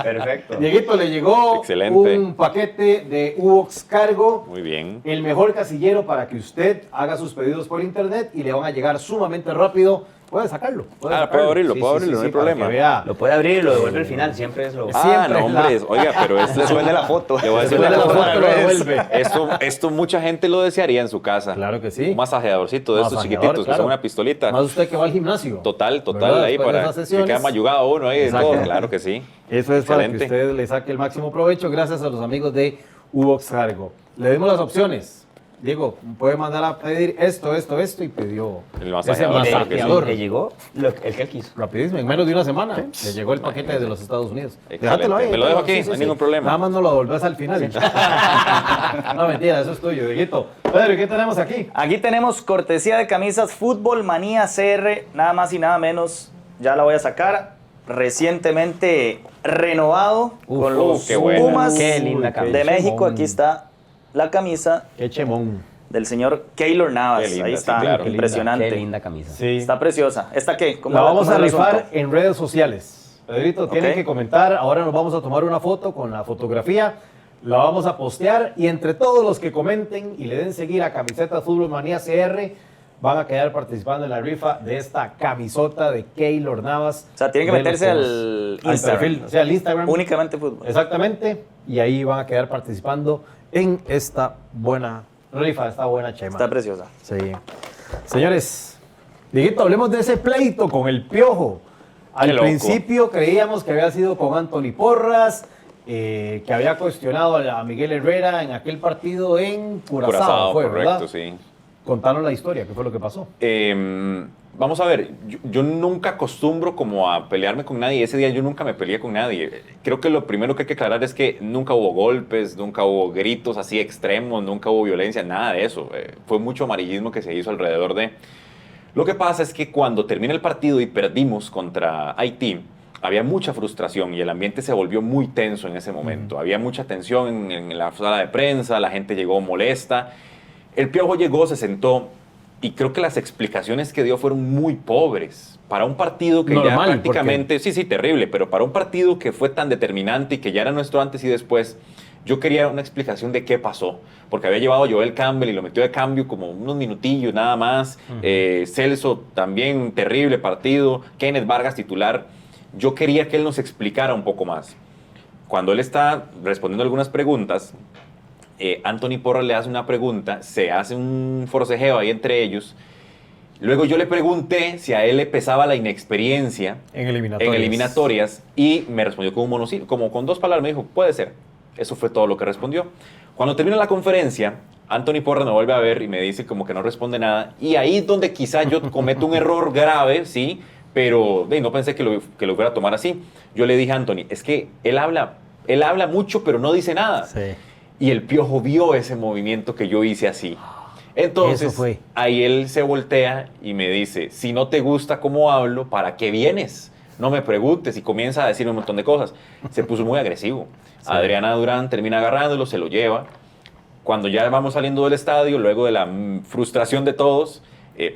Perfecto. Dieguito, le llegó Excelente. un paquete de Uox Cargo. Muy bien. El mejor casillero para que usted haga sus pedidos por internet y le van a llegar sumamente rápido. Puede sacarlo. Puedo abrirlo, no hay problema. Para que vea. Lo puede abrir y lo devuelve al final, siempre es lo... Siempre no, hombre, oiga, pero esto es Después de la foto. Le voy a decir Después una de la cosa. foto lo devuelve. Esto mucha gente lo desearía en su casa. Claro que sí. Un masajeadorcito de estos Masajeador, chiquititos que claro. son una pistolita. Más usted que va al gimnasio. Total, ¿Verdad? ahí Después de para esas que sesiones. quede mayugado uno ahí de Exacto. todo. Claro que sí. Eso es para que Excelente. usted le saque el máximo provecho gracias a los amigos de Ubox Cargo. Le dimos las opciones. Diego, puede mandar a pedir esto y pidió El masajeador, ese claro que sí. masajeador. Le llegó el que él quiso. Rapidísimo, en menos de una semana le llegó el paquete de los Estados Unidos. Excelente. Déjatelo ahí, Me lo dejo Pedro. aquí, no hay ningún problema. Nada más no lo devolves al final. No, mentira, eso es tuyo, Dieguito. Pedro, ¿y qué tenemos aquí? Aquí tenemos cortesía de camisas Fútbol Manía CR, nada más y nada menos. Ya la voy a sacar. recientemente renovado con los qué buena. Pumas Qué linda camisa. de México. Aquí está la camisa Qué chemón. del señor Keylor Navas. Qué linda, Ahí sí, está, claro. impresionante. Qué linda camisa. Sí. Está preciosa. ¿Esta qué? ¿Cómo La vamos a cómo es el rifar asunto? en redes sociales. Pedrito, tiene Ok. que comentar. Ahora nos vamos a tomar una foto con la fotografía. La vamos a postear y entre todos los que comenten y le den seguir a Camiseta Fútbol Manía CR, van a quedar participando en la rifa de esta camisota de Keylor Navas. O sea, tienen que de los meterse Pumas. al Al Instagram. perfil, o sea, al Instagram. Únicamente fútbol. Exactamente. Y ahí van a quedar participando en esta buena rifa, esta buena chema. Está preciosa. Sí. Señores, Dieguito, hablemos de ese pleito con el Piojo. Al Qué loco. principio creíamos que había sido con Anthony Porras, que había cuestionado a Miguel Herrera en aquel partido en Curazao, fue, correcto, ¿verdad? sí. Contanos la historia, ¿qué fue lo que pasó? Vamos a ver, yo nunca acostumbro como a pelearme con nadie. Ese día yo nunca me peleé con nadie. Creo que lo primero que hay que aclarar es que nunca hubo golpes, nunca hubo gritos así extremos, nunca hubo violencia, nada de eso. Fue mucho amarillismo que se hizo alrededor de... Lo que pasa es que cuando termina el partido y perdimos contra Haití, había mucha frustración y el ambiente se volvió muy tenso en ese momento. Había mucha tensión en la sala de prensa, la gente llegó molesta. El Piojo llegó, se sentó y creo que las explicaciones que dio fueron muy pobres. Para un partido que ya Normal, prácticamente, sí, terrible, pero para un partido que fue tan determinante y que ya era nuestro antes y después, yo quería una explicación de qué pasó, porque había llevado a Joel Campbell y lo metió de cambio como unos minutillos nada más. Celso también, terrible partido. Kenneth Vargas titular. Yo quería que él nos explicara un poco más. Cuando él está respondiendo algunas preguntas, Anthony Porras le hace una pregunta, se hace un forcejeo ahí entre ellos. Luego yo le pregunté si a él le pesaba la inexperiencia En eliminatorias. en eliminatorias y me respondió con un monosílabo, como con 2 palabras. Me dijo, puede ser. Eso fue todo lo que respondió. Cuando termina la conferencia, Anthony Porras me vuelve a ver y me dice como que no responde nada. Y ahí es donde quizá yo cometo un error grave, sí, pero no pensé que lo fuera a tomar así. Yo le dije a Anthony, es que él habla mucho, pero no dice nada. Sí. Y el Piojo vio ese movimiento que yo hice así. Entonces, Eso fue. ahí él se voltea y me dice, si no te gusta cómo hablo, ¿para qué vienes? No me preguntes. Y comienza a decirme un montón de cosas. Se puso muy agresivo. Sí. Adriana Durán termina agarrándolo, se lo lleva. Cuando ya vamos saliendo del estadio, luego de la frustración de todos,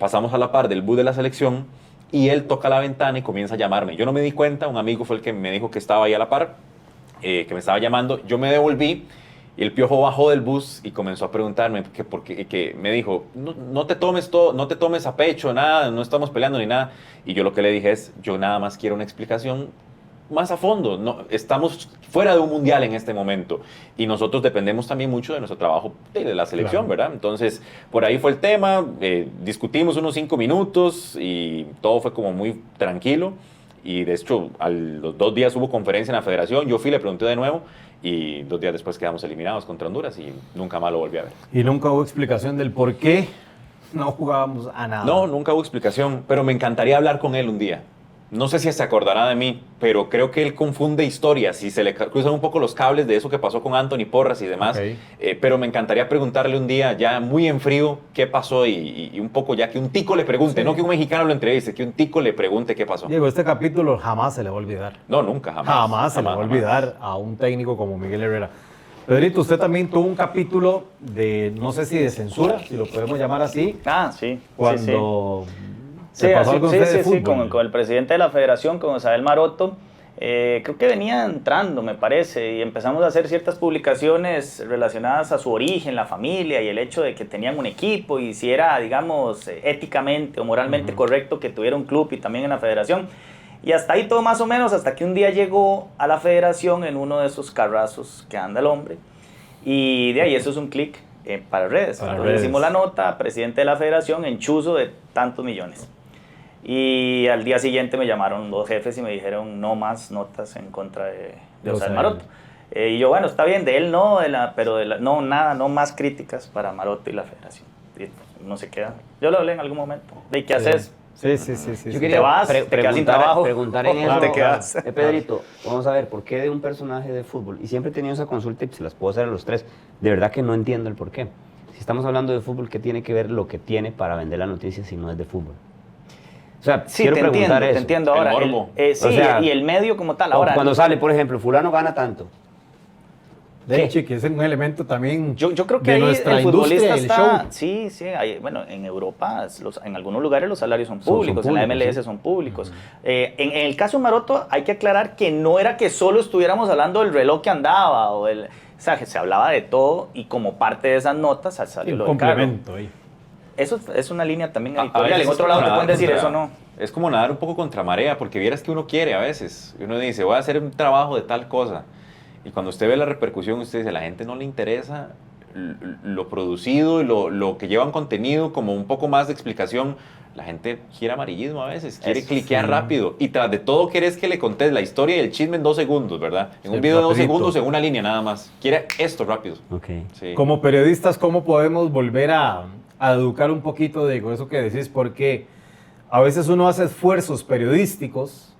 pasamos a la par del bus de la selección y él toca la ventana y comienza a llamarme. Yo no me di cuenta, un amigo fue el que me dijo que estaba ahí a la par, que me estaba llamando. Yo me devolví y el Piojo bajó del bus y comenzó a preguntarme que me dijo, no te tomes a pecho, nada, no estamos peleando ni nada. Y yo lo que le dije es, yo nada más quiero una explicación más a fondo. No, estamos fuera de un mundial en este momento y nosotros dependemos también mucho de nuestro trabajo de la selección, Claro. ¿verdad? Entonces, por ahí fue el tema, discutimos unos 5 minutos y todo fue como muy tranquilo. Y de hecho, a los 2 días hubo conferencia en la federación, yo fui, le pregunté de nuevo y 2 días después quedamos eliminados contra Honduras y nunca más lo volví a ver. Y nunca hubo explicación del por qué no jugábamos a nada. No, nunca hubo explicación, pero me encantaría hablar con él un día. No sé si se acordará de mí, pero creo que él confunde historias y se le cruzan un poco los cables de eso que pasó con Anthony Porras y demás. Ok. Pero me encantaría preguntarle un día, ya muy en frío, qué pasó y un poco ya que un tico le pregunte, Sí. no que un mexicano lo entreviste, que un tico le pregunte qué pasó. Diego, este capítulo jamás se le va a olvidar. No, nunca, jamás. Jamás se le va a olvidar a un técnico como Miguel Herrera. Pedrito, usted también tuvo un capítulo de, no sé si de censura, si lo podemos llamar así, Ah, sí. cuando Sí, se pasó así- algo a sí, usted de sí, sí, fútbol. con el presidente de la federación, con Isabel Maroto. Creo que venía entrando, me parece, y empezamos a hacer ciertas publicaciones relacionadas a su origen, la familia y el hecho de que tenían un equipo y si era, digamos, éticamente o moralmente correcto que tuviera un club y también en la federación. Y hasta ahí todo más o menos, hasta que un día llegó a la federación en uno de esos carrazos que anda el hombre. Y de ahí eso es un clic para redes. Para Entonces redes. hicimos la nota, presidente de la federación, enchuzo de tantos millones. Y al día siguiente me llamaron 2 jefes y me dijeron no más notas en contra de De Oscar Oscar. Maroto. Y yo, bueno, está bien, de él no, no, nada, no más críticas para Maroto y la federación. Y pues, no se queda. Yo lo hablé en algún momento. ¿De qué haces? Sí, sí, sí. sí, Yo sí. quería Te vas, te quedas sin trabajo. preguntar en ¿O eso. te quedas? Pedrito, vamos a ver, ¿por qué de un personaje de fútbol? Y siempre he tenido esa consulta y se las puedo hacer a los 3. De verdad que no entiendo el por qué. Si estamos hablando de fútbol, ¿qué tiene que ver lo que tiene para vender la noticia si no es de fútbol? O sea, Sí, quiero te preguntar eso. entiendo. El Ahora, morbo. sí, O sea, y el medio como tal. O Ahora, cuando sale, por ejemplo, fulano gana tanto. De hecho, que es un elemento también yo creo que de ahí nuestra el industria futbolista del está... show. Sí, bueno, en Europa, en algunos lugares los salarios son Son públicos, en la públicos, MLS sí. son públicos. En el caso de Maroto hay que aclarar que no era que solo estuviéramos hablando del reloj que andaba, o sea, que se hablaba de todo y como parte de esas notas salió Un lo del carro. complemento ahí. Eso es una línea también A editorial. veces En otro es lado como te pueden nadar decir contra- eso no. Es como nadar un poco contra marea, porque vieras que uno quiere a veces. Uno dice, voy a hacer un trabajo de tal cosa. Y cuando usted ve la repercusión, usted dice, a la gente no le interesa lo producido y lo que lleva en contenido, como un poco más de explicación. La gente quiere amarillismo a veces, quiere Eso cliquear sí. rápido. Y tras de todo, quieres que le contes la historia y el chisme en 2 segundos, ¿verdad? En un Sí, video de 2 rapidito. segundos, en una línea nada más. Quiere esto rápido. Ok. Sí. Como periodistas, ¿cómo podemos volver a educar un poquito de eso que decís? Porque a veces uno hace esfuerzos periodísticos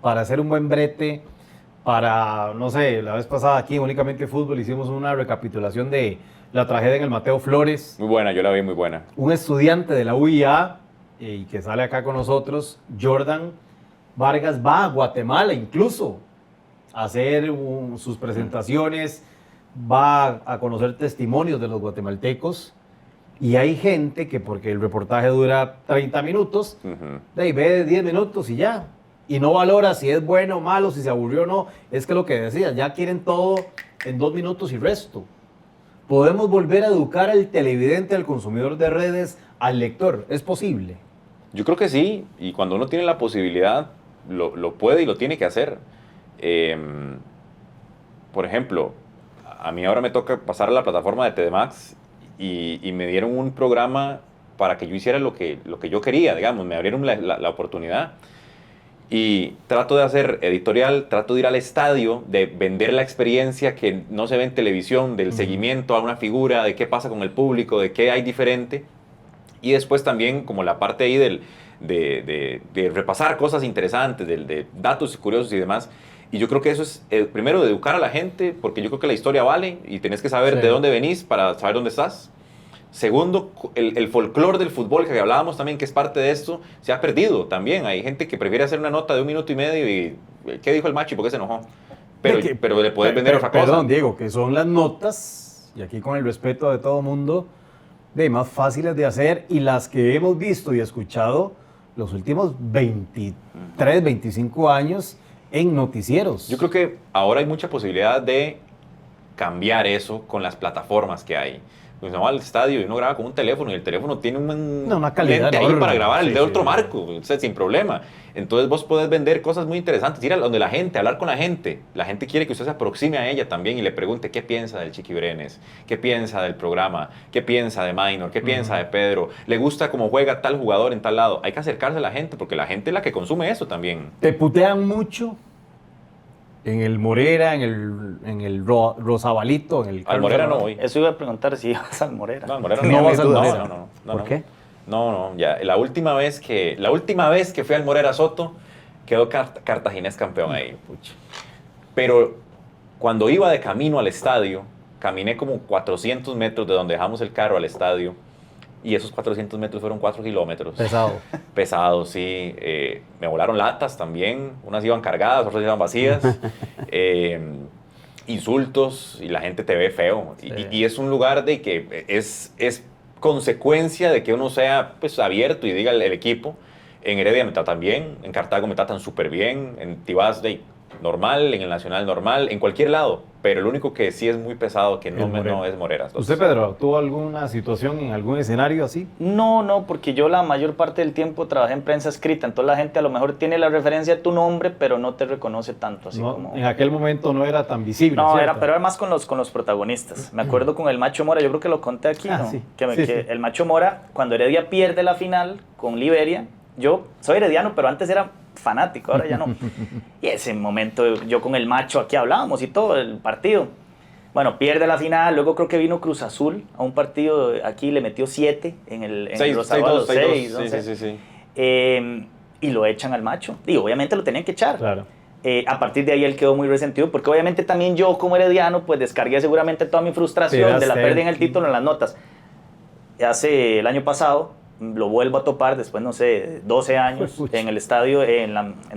para hacer un buen brete, para, no sé, la vez pasada aquí en Únicamente Fútbol hicimos una recapitulación de la tragedia en el Mateo Flores. Muy buena, yo la vi muy buena. Un estudiante de la UIA y que sale acá con nosotros, Jordan Vargas, va a Guatemala incluso a hacer sus presentaciones, va a conocer testimonios de los guatemaltecos y hay gente que porque el reportaje dura 30 minutos, Ujú. de ahí ve 10 minutos y ya. Y no valora si es bueno o malo, si se aburrió o no. Es que lo que decía, ya quieren todo en 2 minutos y resto. Podemos volver a educar al televidente, al consumidor de redes, al lector. ¿Es posible? Yo creo que sí, y cuando uno tiene la posibilidad, lo puede y lo tiene que hacer. Por ejemplo, a mí ahora me toca pasar a la plataforma de TDMax y me dieron un programa para que yo hiciera lo que yo quería, digamos, me abrieron la oportunidad. Y trato de hacer editorial, trato de ir al estadio, de vender la experiencia que no se ve en televisión, del seguimiento a una figura, de qué pasa con el público, de qué hay diferente. Y después también como la parte ahí de repasar cosas interesantes, de datos curiosos y demás. Y yo creo que eso es, primero, de educar a la gente, porque yo creo que la historia vale y tenés que saber Sí. de dónde venís para saber dónde estás. Segundo, el folclore del fútbol que hablábamos también, que es parte de esto, se ha perdido también. Hay gente que prefiere hacer una nota de 1 minuto y medio y ¿qué dijo el macho y por qué se enojó? Pero le puedes vender otra cosa. Perdón, Diego, que son las notas, y aquí con el respeto de todo mundo, de más fáciles de hacer y las que hemos visto y escuchado los últimos 23, 25 años en noticieros. Yo creo que ahora hay mucha posibilidad de cambiar eso con las plataformas que hay. Pues uno va al estadio y uno graba con un teléfono y el teléfono tiene una calidad lente ahí enorme. para grabar el Sí, de sí, otro sí. marco, o sea, sin problema. Entonces vos podés vender cosas muy interesantes, ir a donde la gente, hablar con la gente. La gente quiere que usted se aproxime a ella también y le pregunte qué piensa del Chiqui Brenes, qué piensa del programa, qué piensa de Minor, qué piensa de Pedro, le gusta cómo juega tal jugador en tal lado. Hay que acercarse a la gente porque la gente es la que consume eso también. Te putean mucho en el Morera, en el Rosabalito, en el Al Carlos Morera no Alvarado. voy. Eso iba a preguntar si ibas al Morera. No, al Morera No no. vas al No, Morera. no. ¿Por qué? No, ya. La última vez que fui al Morera Soto, quedó Cartaginés campeón ahí. Pero cuando iba de camino al estadio, caminé como 400 metros de donde dejamos el carro al estadio. Y esos 400 metros fueron 4 kilómetros. Pesado. Pesado, sí. Me volaron latas también. Unas iban cargadas, otras iban vacías. Insultos y la gente te ve feo. Y es un lugar de que es consecuencia de que uno sea pues, abierto y diga el equipo. En Heredia me tratan bien, en Cartago me tratan súper bien, en Tibás normal, en el Nacional normal, en cualquier lado. Pero el único que sí es muy pesado, que no es Morera. ¿Usted, Pedro, tuvo alguna situación en algún escenario así? No, porque yo la mayor parte del tiempo trabajé en prensa escrita, entonces la gente a lo mejor tiene la referencia a tu nombre, pero no te reconoce tanto, así No, como... en aquel momento no era tan visible. No, ¿cierto? pero era más con los protagonistas. Me acuerdo con el Macho Mora, yo creo que lo conté aquí, ¿no? Sí. Que el Macho Mora, cuando Heredia pierde la final con Liberia, yo soy herediano, pero antes era fanático, ahora ya no. Y ese momento yo con el Macho aquí hablábamos y todo, el partido. Bueno, pierde la final, luego creo que vino Cruz Azul a un partido, aquí le metió 7 en el Rosado, 6, sí. y lo echan al Macho. Y obviamente lo tenían que echar. Claro. A partir de ahí él quedó muy resentido, porque obviamente también yo como herediano pues descargué seguramente toda mi frustración de la pérdida en el título en las notas. El año pasado lo vuelvo a topar después, no sé, 12 años, en el estadio en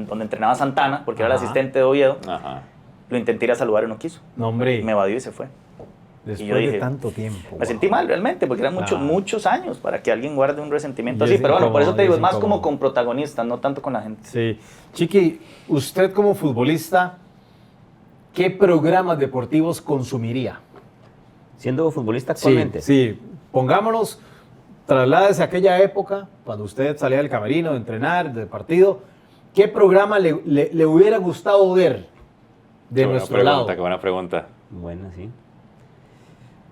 donde entrenaba Santana, porque era el asistente de Oviedo. Ajá. Lo intenté ir a saludar y no quiso. No, hombre. Me evadió y se fue. Después y yo dije, de tanto tiempo. Me sentí mal realmente, porque eran muchos años para que alguien guarde un resentimiento Y así. es Pero bueno, por eso te digo, es más incómodo. como con protagonistas, no tanto con la gente. Sí. Chiqui, usted como futbolista, ¿qué programas deportivos consumiría? Siendo futbolista actualmente. Sí. Pongámonos, trasládese a aquella época, cuando usted salía del camerino, de entrenar, del partido. ¿Qué programa le hubiera gustado ver de nuestro lado? Qué buena pregunta. Bueno, sí.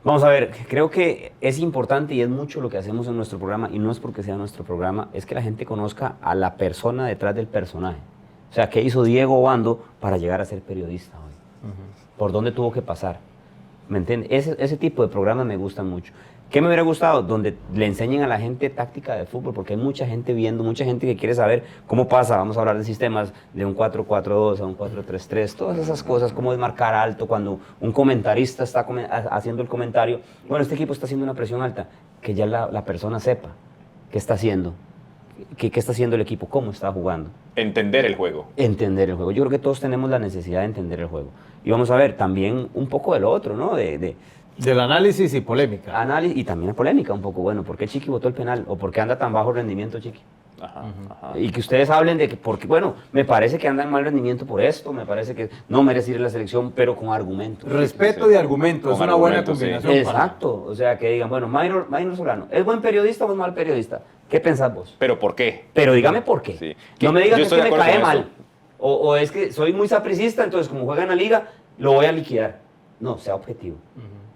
Vamos a ver, creo que es importante y es mucho lo que hacemos en nuestro programa, y no es porque sea nuestro programa, es que la gente conozca a la persona detrás del personaje. O sea, ¿qué hizo Diego Obando para llegar a ser periodista hoy? ¿Por dónde tuvo que pasar? ¿Me entiendes? Ese tipo de programas me gustan mucho. ¿Qué me hubiera gustado? Donde le enseñen a la gente táctica de fútbol, porque hay mucha gente viendo, mucha gente que quiere saber cómo pasa. Vamos a hablar de sistemas de un 4-4-2 a un 4-3-3, todas esas cosas, cómo desmarcar alto cuando un comentarista está haciendo el comentario. Bueno, este equipo está haciendo una presión alta, que ya la persona sepa qué está haciendo, qué está haciendo el equipo, cómo está jugando. Entender el juego. Entender el juego. Yo creo que todos tenemos la necesidad de entender el juego. Y vamos a ver también un poco de lo otro, ¿no? Del análisis y polémica. Análisis y también la polémica un poco. Bueno, ¿por qué Chiqui votó el penal? ¿O por qué anda tan bajo rendimiento Chiqui? Ajá. Y que ustedes hablen de que, porque, bueno, me parece que anda en mal rendimiento por esto, me parece que no merece ir a la selección, pero con argumentos. Respeto y argumento, es Con una buena argumentos, sí. combinación. Exacto. O sea, que digan, bueno, Mayro Solano, ¿es buen periodista o es mal periodista? ¿Qué pensás vos? ¿Pero por qué? Pero dígame por qué. Sí. No me digas Yo que es estoy que de me acuerdo cae con mal. eso. O es que soy muy sapricista, entonces como juega en la liga, lo voy a liquidar. No, sea objetivo.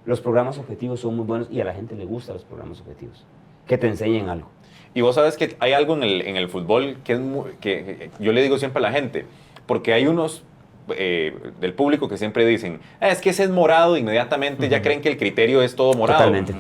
Los programas objetivos son muy buenos y a la gente le gustan los programas objetivos. Que te enseñen algo. Y vos sabes que hay algo en el fútbol que yo le digo siempre a la gente, porque hay unos del público que siempre dicen, es que ese es morado, inmediatamente ya creen que el criterio es todo morado. Totalmente.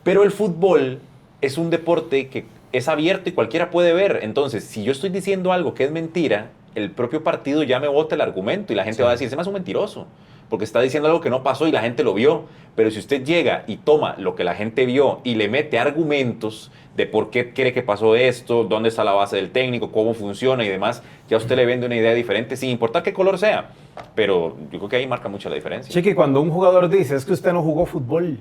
Pero el fútbol es un deporte que es abierto y cualquiera puede ver. Entonces, si yo estoy diciendo algo que es mentira, el propio partido ya me bota el argumento y la gente va a decir, se me hace un mentiroso, porque está diciendo algo que no pasó y la gente lo vio. Pero si usted llega y toma lo que la gente vio y le mete argumentos de por qué cree que pasó esto, dónde está la base del técnico, cómo funciona y demás, ya usted le vende una idea diferente, sin importar qué color sea. Pero yo creo que ahí marca mucho la diferencia. Chiqui, cuando un jugador dice, es que usted no jugó fútbol,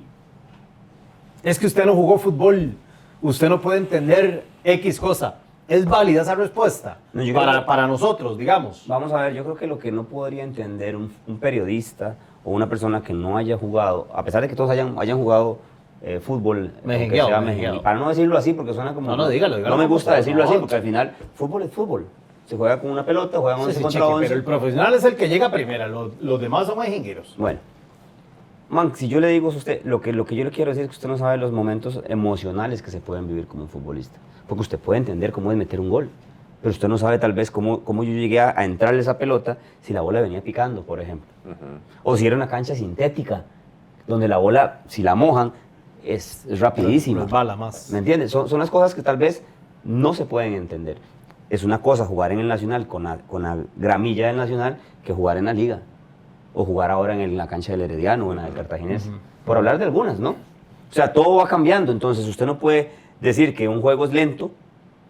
es que usted no jugó fútbol, usted no puede entender X cosa, ¿es válida esa respuesta? No, yo creo que- Para nosotros, digamos. Vamos a ver, yo creo que lo que no podría entender un periodista o una persona que no haya jugado, a pesar de que todos hayan jugado fútbol, Mejengueado, aunque sea mejengueado. para no decirlo así, porque suena como... No, dígalo No me como gusta está, decirlo no. así, porque al final, fútbol es fútbol. Se juega con una pelota, juegan 11 Sí, contra Chiqui, 11. pero el profesional es el que llega primero, los demás son mejengueros. Bueno, man, si yo le digo a usted, lo que yo le quiero decir es que usted no sabe los momentos emocionales que se pueden vivir como un futbolista. Porque usted puede entender cómo es meter un gol, pero usted no sabe tal vez cómo yo llegué a entrarle esa pelota si la bola venía picando, por ejemplo. O si era una cancha sintética, donde la bola, si la mojan, es rapidísima. Resbala más. ¿Me entiendes? Son las cosas que tal vez no se pueden entender. Es una cosa jugar en el Nacional con la gramilla del Nacional que jugar en la Liga. O jugar ahora en la cancha del Herediano o en la del Cartaginés. Por hablar de algunas, ¿no? O sea, todo va cambiando. Entonces, usted no puede decir que un juego es lento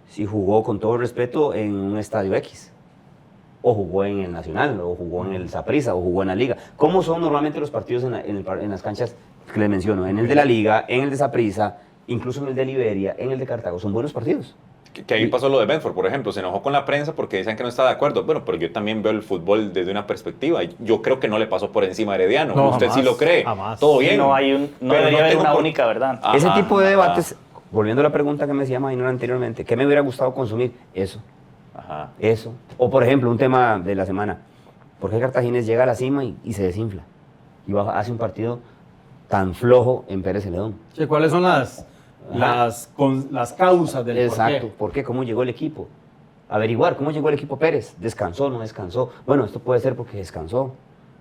si jugó, con todo respeto, en un estadio X. O jugó en el Nacional, o jugó en el Saprissa, o jugó en la Liga. ¿Cómo son normalmente los partidos en las canchas que les menciono? En el de la Liga, en el de Saprissa, incluso en el de Liberia, en el de Cartago. Son buenos partidos. Que ahí pasó lo de Benford, por ejemplo, se enojó con la prensa porque decían que no estaba de acuerdo. Bueno, pero yo también veo el fútbol desde una perspectiva. Yo creo que no le pasó por encima a Herediano. No, Usted jamás, sí lo cree. jamás. Todo bien. No Pero debería haber tengo una por- única verdad. Ajá, Ese tipo de ajá, debates, volviendo a la pregunta que me decía Maynor anteriormente, ¿qué me hubiera gustado consumir? Eso. Ajá. Eso. O por ejemplo, un tema de la semana. ¿Por qué Cartagines llega a la cima y se desinfla? Y hace un partido tan flojo en Pérez Celedón. Che, ¿cuáles son las causas del Exacto. porqué? ¿Por qué? ¿Cómo llegó el equipo? Averiguar cómo llegó el equipo Pérez. ¿Descansó? ¿No descansó? Bueno, esto puede ser porque descansó.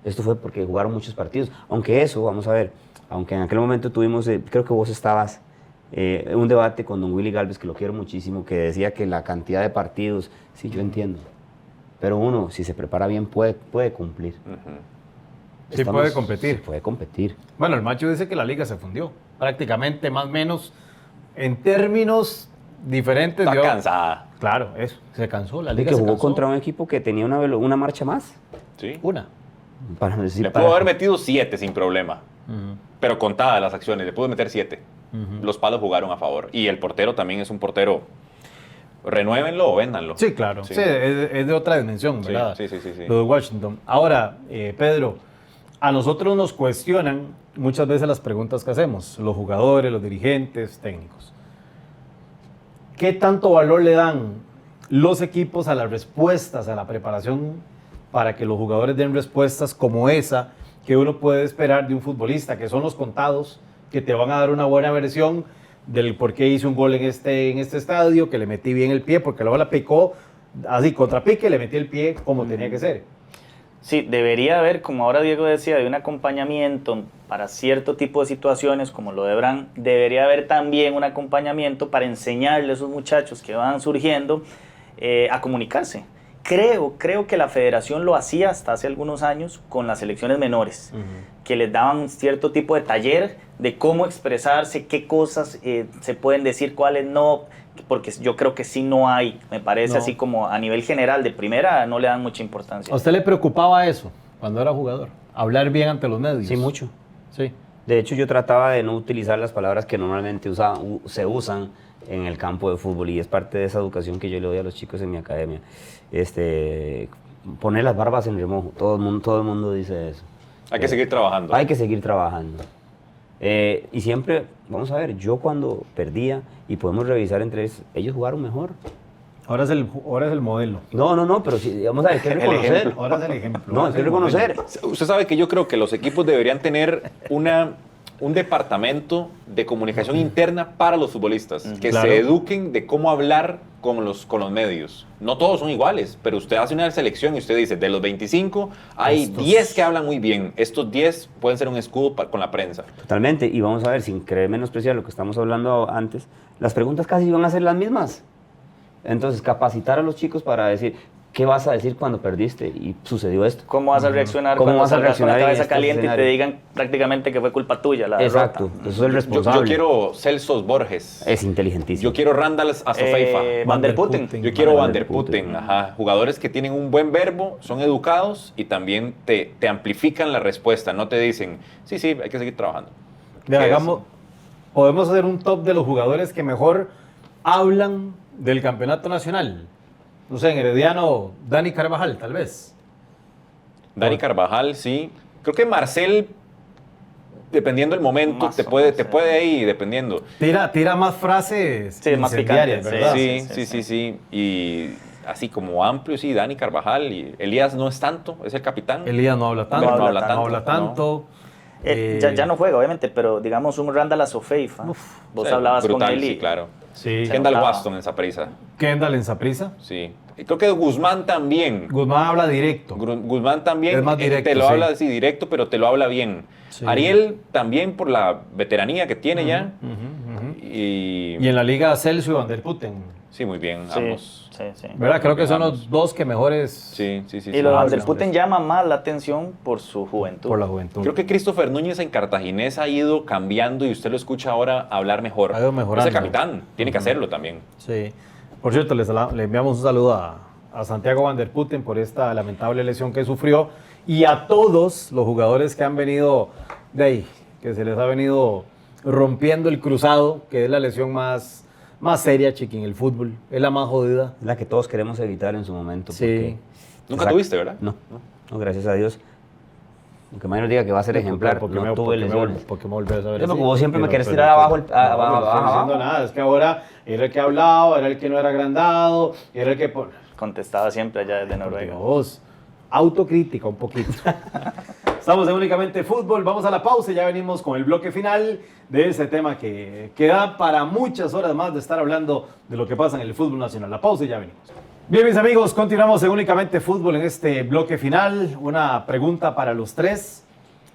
Esto fue porque jugaron muchos partidos. Aunque eso, vamos a ver, aunque en aquel momento tuvimos, creo que vos estabas, un debate con don Willy Galvez, que lo quiero muchísimo, que decía que la cantidad de partidos, sí, yo entiendo. Pero uno, si se prepara bien, puede cumplir. Sí puede competir. Sí puede competir. Bueno, el macho dice que la liga se fundió. Prácticamente, más o menos, en términos diferentes. Está dio- cansada. Claro, eso. Se cansó. La Y liga que se jugó cansó. contra un equipo que tenía una marcha más. Sí. Una. Para decir, Le pudo haber metido 7 sin problema. Ujú. Pero contadas las acciones, le pudo meter 7. Los palos jugaron a favor. Y el portero también es un portero. Renuévenlo o véndanlo. Sí, claro. Sí. Sí, es de otra dimensión, Sí, ¿verdad? sí. Lo de Washington. Ahora, Pedro, a nosotros nos cuestionan muchas veces las preguntas que hacemos, los jugadores, los dirigentes, técnicos. ¿Qué tanto valor le dan los equipos a las respuestas, a la preparación, para que los jugadores den respuestas como esa que uno puede esperar de un futbolista, que son los contados, que te van a dar una buena versión del por qué hice un gol en este estadio, que le metí bien el pie, porque luego la picó así, contrapique, le metí el pie como tenía que ser? Sí, debería haber, como ahora Diego decía, de un acompañamiento para cierto tipo de situaciones, como lo de Bran, debería haber también un acompañamiento para enseñarle a esos muchachos que van surgiendo a comunicarse. Creo que la federación lo hacía hasta hace algunos años con las selecciones menores, que les daban un cierto tipo de taller de cómo expresarse, qué cosas se pueden decir, cuáles no, porque yo creo que sí no hay, me parece No. así como a nivel general, de primera no le dan mucha importancia. ¿A usted le preocupaba eso cuando era jugador? Hablar bien ante los medios. Sí, mucho. Sí. De hecho, yo trataba de no utilizar las palabras que normalmente se usan en el campo de fútbol, y es parte de esa educación que yo le doy a los chicos en mi academia. Poner las barbas en remojo, todo el mundo dice eso. Hay que seguir trabajando. Hay que seguir trabajando. Y siempre, vamos a ver, yo cuando perdía, y podemos revisar entre ellos jugaron mejor. Ahora es el modelo. No, pero sí, vamos a ver, hay que reconocer. Ahora es el ejemplo. No, hay que reconocer. Usted sabe que yo creo que los equipos deberían tener un departamento de comunicación interna para los futbolistas, que Claro. se eduquen de cómo hablar con los medios. No todos son iguales, pero usted hace una selección y usted dice, de los 25, hay Estos. 10 que hablan muy bien. Estos 10 pueden ser un escudo con la prensa. Totalmente, y vamos a ver, sin querer menospreciar lo que estamos hablando antes, las preguntas casi van a ser las mismas. Entonces, capacitar a los chicos para decir, ¿qué vas a decir cuando perdiste y sucedió esto? ¿Cómo vas a reaccionar ¿Cómo cuando vas a salgas con la reaccionar en cabeza estos caliente y te escenarios? digan prácticamente que fue culpa tuya la derrota? Exacto, eso es el Yo responsable. quiero Celso Borges. Es inteligentísimo. Yo quiero Randall Astafeifa. Van der Putten. Yo quiero Van Van der der Putten, Putten. ajá. Jugadores que tienen un buen verbo, son educados y también te amplifican la respuesta. No te dicen, sí, hay que seguir trabajando. Vea, ¿Qué es? podemos hacer un top de los jugadores que mejor hablan del campeonato nacional. No sé, en Herediano, Dani Carvajal, tal vez. Dani Carvajal, sí. Creo que Marcel, dependiendo del momento, Más te o puede menos, ir dependiendo. Tira más frases Sí, más incendiarias, picantes, ¿verdad? Sí. Y así como amplio, sí, Dani Carvajal. Y Elías no es tanto, es el capitán. Elías no habla tanto. No habla tanto. Ya no juega, obviamente, pero digamos un Randall Astafeifa. Vos Sí, hablabas brutal, con él y sí, claro. Sí. Kendall notaba. Waston en Saprissa, Kendall en Saprissa. sí. Y creo que Guzmán también. Guzmán habla directo. Guzmán también Es más directo, te lo sí. habla así directo, pero te lo habla bien. Sí. Ariel también por la veteranía que tiene ya. Y en la liga Celso y Van der Putten. Sí, muy bien, Sí, ambos. sí. ¿Verdad? Creo que son Ambos. los dos que mejores Sí. Y lo de Van der hablan. Putten llama más la atención por su juventud. por la juventud. Creo que Christopher Núñez en Cartaginés ha ido cambiando y usted lo escucha ahora hablar mejor. Ha ido mejorando. Es el capitán, tiene que hacerlo también. Sí. Por cierto, le enviamos un saludo a Santiago Van der Putten por esta lamentable lesión que sufrió y a todos los jugadores que han venido de ahí, que se les ha venido rompiendo el cruzado, que es la lesión más seria, chiqui, en el fútbol. Es la más jodida. Es la que todos queremos evitar en su momento. Sí. porque- Nunca Exacto. tuviste, ¿verdad? No, gracias a Dios. Aunque Mario diga que va a ser ejemplar, Porque no me- tuve porque me lesiones. porque me volvés a ver Sí, porque así. vos siempre me Pero- querés pero- tirar abajo el- No, abajo, no estoy abajo. diciendo nada. Es que ahora era el que hablaba, era el que no era agrandado, era el que... Contestaba siempre allá desde Noruega. Dios, autocrítica un poquito. Estamos en Únicamente Fútbol, vamos a la pausa y ya venimos con el bloque final de ese tema que da para muchas horas más de estar hablando de lo que pasa en el fútbol nacional. La pausa y ya venimos. Bien, mis amigos, continuamos en Únicamente Fútbol en este bloque final. Una pregunta para los tres.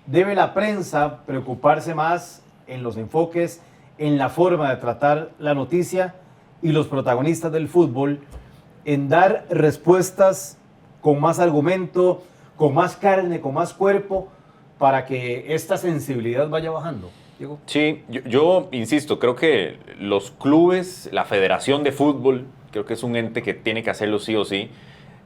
¿Debe la prensa preocuparse más en los enfoques, en la forma de tratar la noticia y los protagonistas del fútbol en dar respuestas con más argumento, con más carne, con más cuerpo, para que esta sensibilidad vaya bajando? Diego. Sí, yo insisto, creo que los clubes, la Federación de Fútbol, creo que es un ente que tiene que hacerlo sí o sí.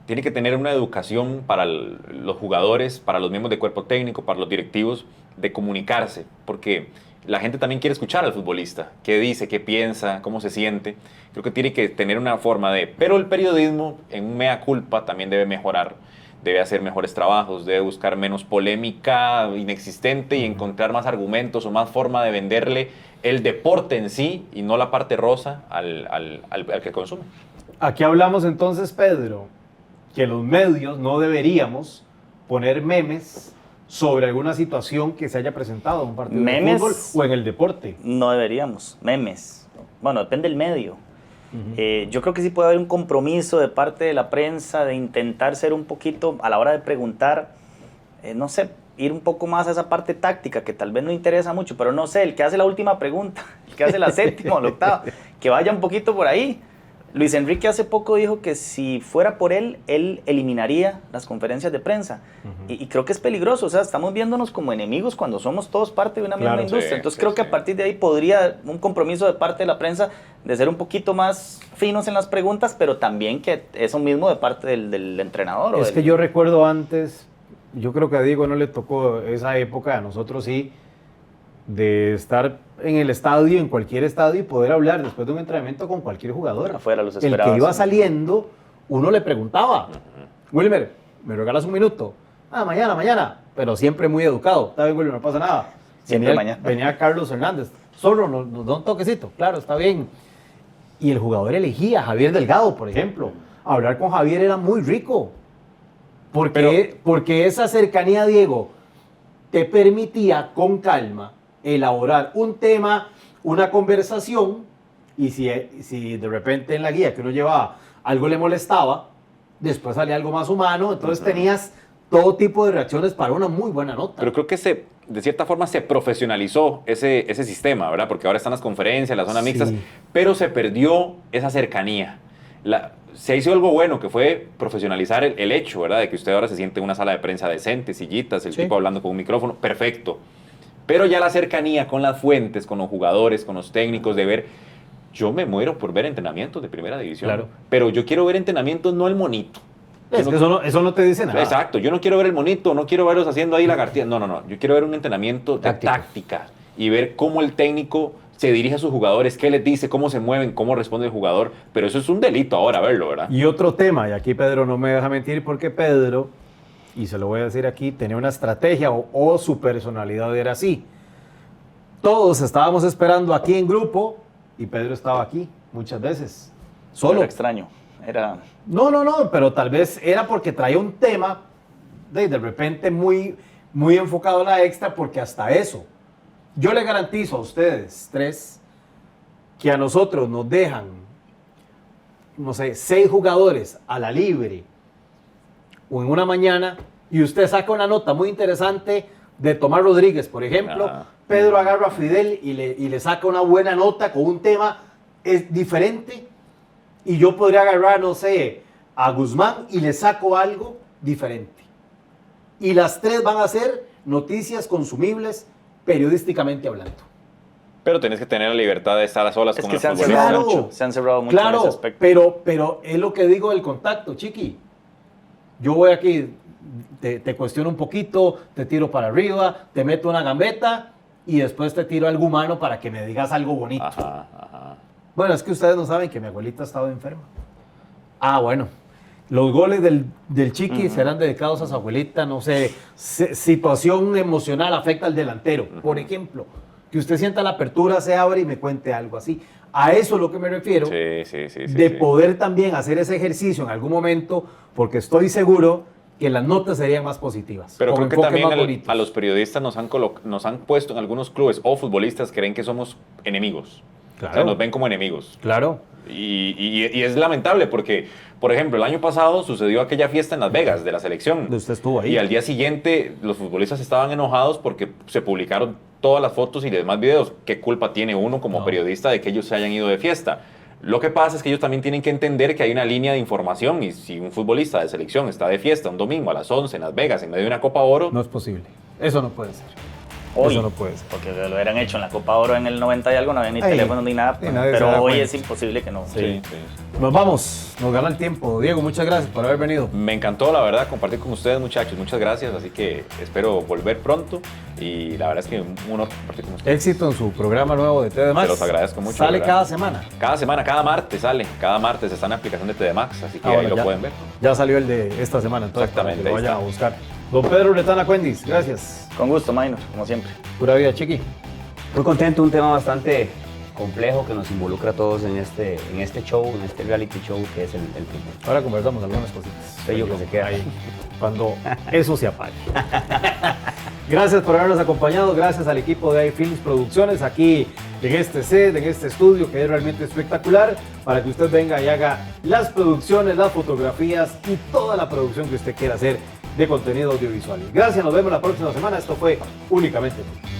Tiene que tener una educación para los jugadores, para los miembros de cuerpo técnico, para los directivos, de comunicarse, porque la gente también quiere escuchar al futbolista, qué dice, qué piensa, cómo se siente. Creo que tiene que tener una forma de... Pero el periodismo, en un mea culpa, también debe mejorar, debe hacer mejores trabajos, debe buscar menos polémica inexistente y encontrar más argumentos o más forma de venderle el deporte en sí y no la parte rosa al que consume. Aquí hablamos entonces, Pedro, que los medios no deberíamos poner memes sobre alguna situación que se haya presentado en un partido de fútbol o en el deporte. No deberíamos, memes. Bueno, depende del medio. Yo creo que sí puede haber un compromiso de parte de la prensa de intentar ser un poquito, a la hora de preguntar, no sé, ir un poco más a esa parte táctica que tal vez no interesa mucho, pero no sé, el que hace la última pregunta, el que hace la séptima o la octava, que vaya un poquito por ahí. Luis Enrique hace poco dijo que si fuera por él eliminaría las conferencias de prensa. Y creo que es peligroso, o sea, estamos viéndonos como enemigos cuando somos todos parte de una misma industria. Sí, entonces sí, creo que a partir de ahí podría un compromiso de parte de la prensa de ser un poquito más finos en las preguntas, pero también que eso mismo de parte del entrenador. Es que yo recuerdo antes, yo creo que a Diego no le tocó esa época, a nosotros sí, de estar en el estadio, en cualquier estadio, y poder hablar después de un entrenamiento con cualquier jugador. Afuera los El esperabas. que iba saliendo, uno le preguntaba, Wilmer, ¿me regalas un minuto? Mañana, pero siempre muy educado. Está bien, Wilmer, no pasa nada. Siempre mañana. Venía Carlos Hernández, solo nos da un toquecito, claro, está bien. Y el jugador elegía a Javier Delgado, por ejemplo. Hablar con Javier era muy rico, porque esa cercanía, Diego, te permitía con calma elaborar un tema, una conversación, y si de repente en la guía que uno llevaba algo le molestaba, después salía algo más humano, entonces tenías todo tipo de reacciones para una muy buena nota. Pero creo que de cierta forma se profesionalizó ese sistema, ¿verdad? Porque ahora están las conferencias, las zonas mixtas, pero se perdió esa cercanía. Se hizo algo bueno, que fue profesionalizar el hecho, ¿verdad? De que usted ahora se siente en una sala de prensa decente, sillitas, el tipo hablando con un micrófono, perfecto. Pero ya la cercanía con las fuentes, con los jugadores, con los técnicos, de ver, yo me muero por ver entrenamientos de primera división, claro, pero yo quiero ver entrenamientos, no el monito. Es que eso no te dice nada. Exacto, yo no quiero ver el monito, no quiero verlos haciendo ahí lagartijas, no, yo quiero ver un entrenamiento de táctica y ver cómo el técnico se dirige a sus jugadores, qué les dice, cómo se mueven, cómo responde el jugador, pero eso es un delito ahora verlo, ¿verdad? Y otro tema, y aquí Pedro no me deja mentir, porque Pedro, y se lo voy a decir aquí, tenía una estrategia o su personalidad era así. Todos estábamos esperando aquí en grupo y Pedro estaba aquí muchas veces, solo. Era extraño, era... No, pero tal vez era porque traía un tema de repente muy, muy enfocado a la extra, porque hasta eso. Yo le garantizo a ustedes tres que a nosotros nos dejan, no sé, 6 jugadores a la libre o en una mañana y usted saca una nota muy interesante de Tomás Rodríguez, por ejemplo. Ajá. Pedro agarra a Fidel y le saca una buena nota con un tema diferente, y yo podría agarrar, no sé, a Guzmán y le saco algo diferente. Y las 3 van a ser noticias consumibles periodísticamente hablando. Pero tenés que tener la libertad de estar a solas con el se han futbolista. cerrado Claro. mucho, se han cerrado mucho en ese aspecto. pero es lo que digo del contacto, Chiqui. Yo voy aquí, te cuestiono un poquito, te tiro para arriba, te meto una gambeta y después te tiro algo humano para que me digas algo bonito. Ajá. Bueno, es que ustedes no saben que mi abuelita ha estado enferma. Bueno. Los goles del Chiqui serán dedicados a su abuelita, no sé, situación emocional afecta al delantero, por ejemplo. Que usted sienta la apertura, se abre y me cuente algo así. A eso es lo que me refiero, de poder también hacer ese ejercicio en algún momento, porque estoy seguro que las notas serían más positivas. Pero creo que también bonitos. a los periodistas nos han puesto en algunos clubes o futbolistas creen que somos enemigos. Claro. O sea, nos ven como enemigos. Claro. Y es lamentable porque, por ejemplo, el año pasado sucedió aquella fiesta en Las Vegas de la selección. Usted estuvo ahí. Y al día siguiente los futbolistas estaban enojados porque se publicaron todas las fotos y demás videos. ¿Qué culpa tiene uno como periodista de que ellos se hayan ido de fiesta? Lo que pasa es que ellos también tienen que entender que hay una línea de información, y si un futbolista de selección está de fiesta un domingo a las 11 en Las Vegas en medio de una Copa Oro... No es posible. Eso no puede ser. Hoy, Eso no puede ser. porque lo hubieran hecho en la Copa Oro en el 90 y algo, no había ni Ay, teléfono ni nada, sí, nadie se pero da hoy cuenta. es imposible que no. Sí. Nos vamos, nos gana el tiempo. Diego, muchas gracias por haber venido. Me encantó, la verdad, compartir con ustedes, muchachos. Muchas gracias. Así que espero volver pronto. Y la verdad es que un honor compartir con ustedes. Éxito en su programa nuevo de TDMax. Se los agradezco mucho. Sale ¿verdad? cada semana. Cada semana, cada martes sale. Cada martes está en la aplicación de TDMax. Así que ahí Bueno, lo ya- pueden ver. Ya salió el de esta semana, entonces Exactamente, para que lo ahí vayan está. a buscar. Don Pedro Retana Cuendis, gracias. Con gusto, Minor, como siempre. Pura vida, Chiqui. Muy contento, un tema bastante complejo que nos involucra a todos en este show, en este reality show que es el fútbol. Ahora conversamos algunas cositas. Sello que se queda ahí cuando eso se apague. Gracias por habernos acompañado, gracias al equipo de iFilms Producciones aquí en este set, en este estudio que es realmente espectacular, para que usted venga y haga las producciones, las fotografías y toda la producción que usted quiera hacer de contenido audiovisual. Gracias, nos vemos la próxima semana. Esto fue Únicamente Fútbol.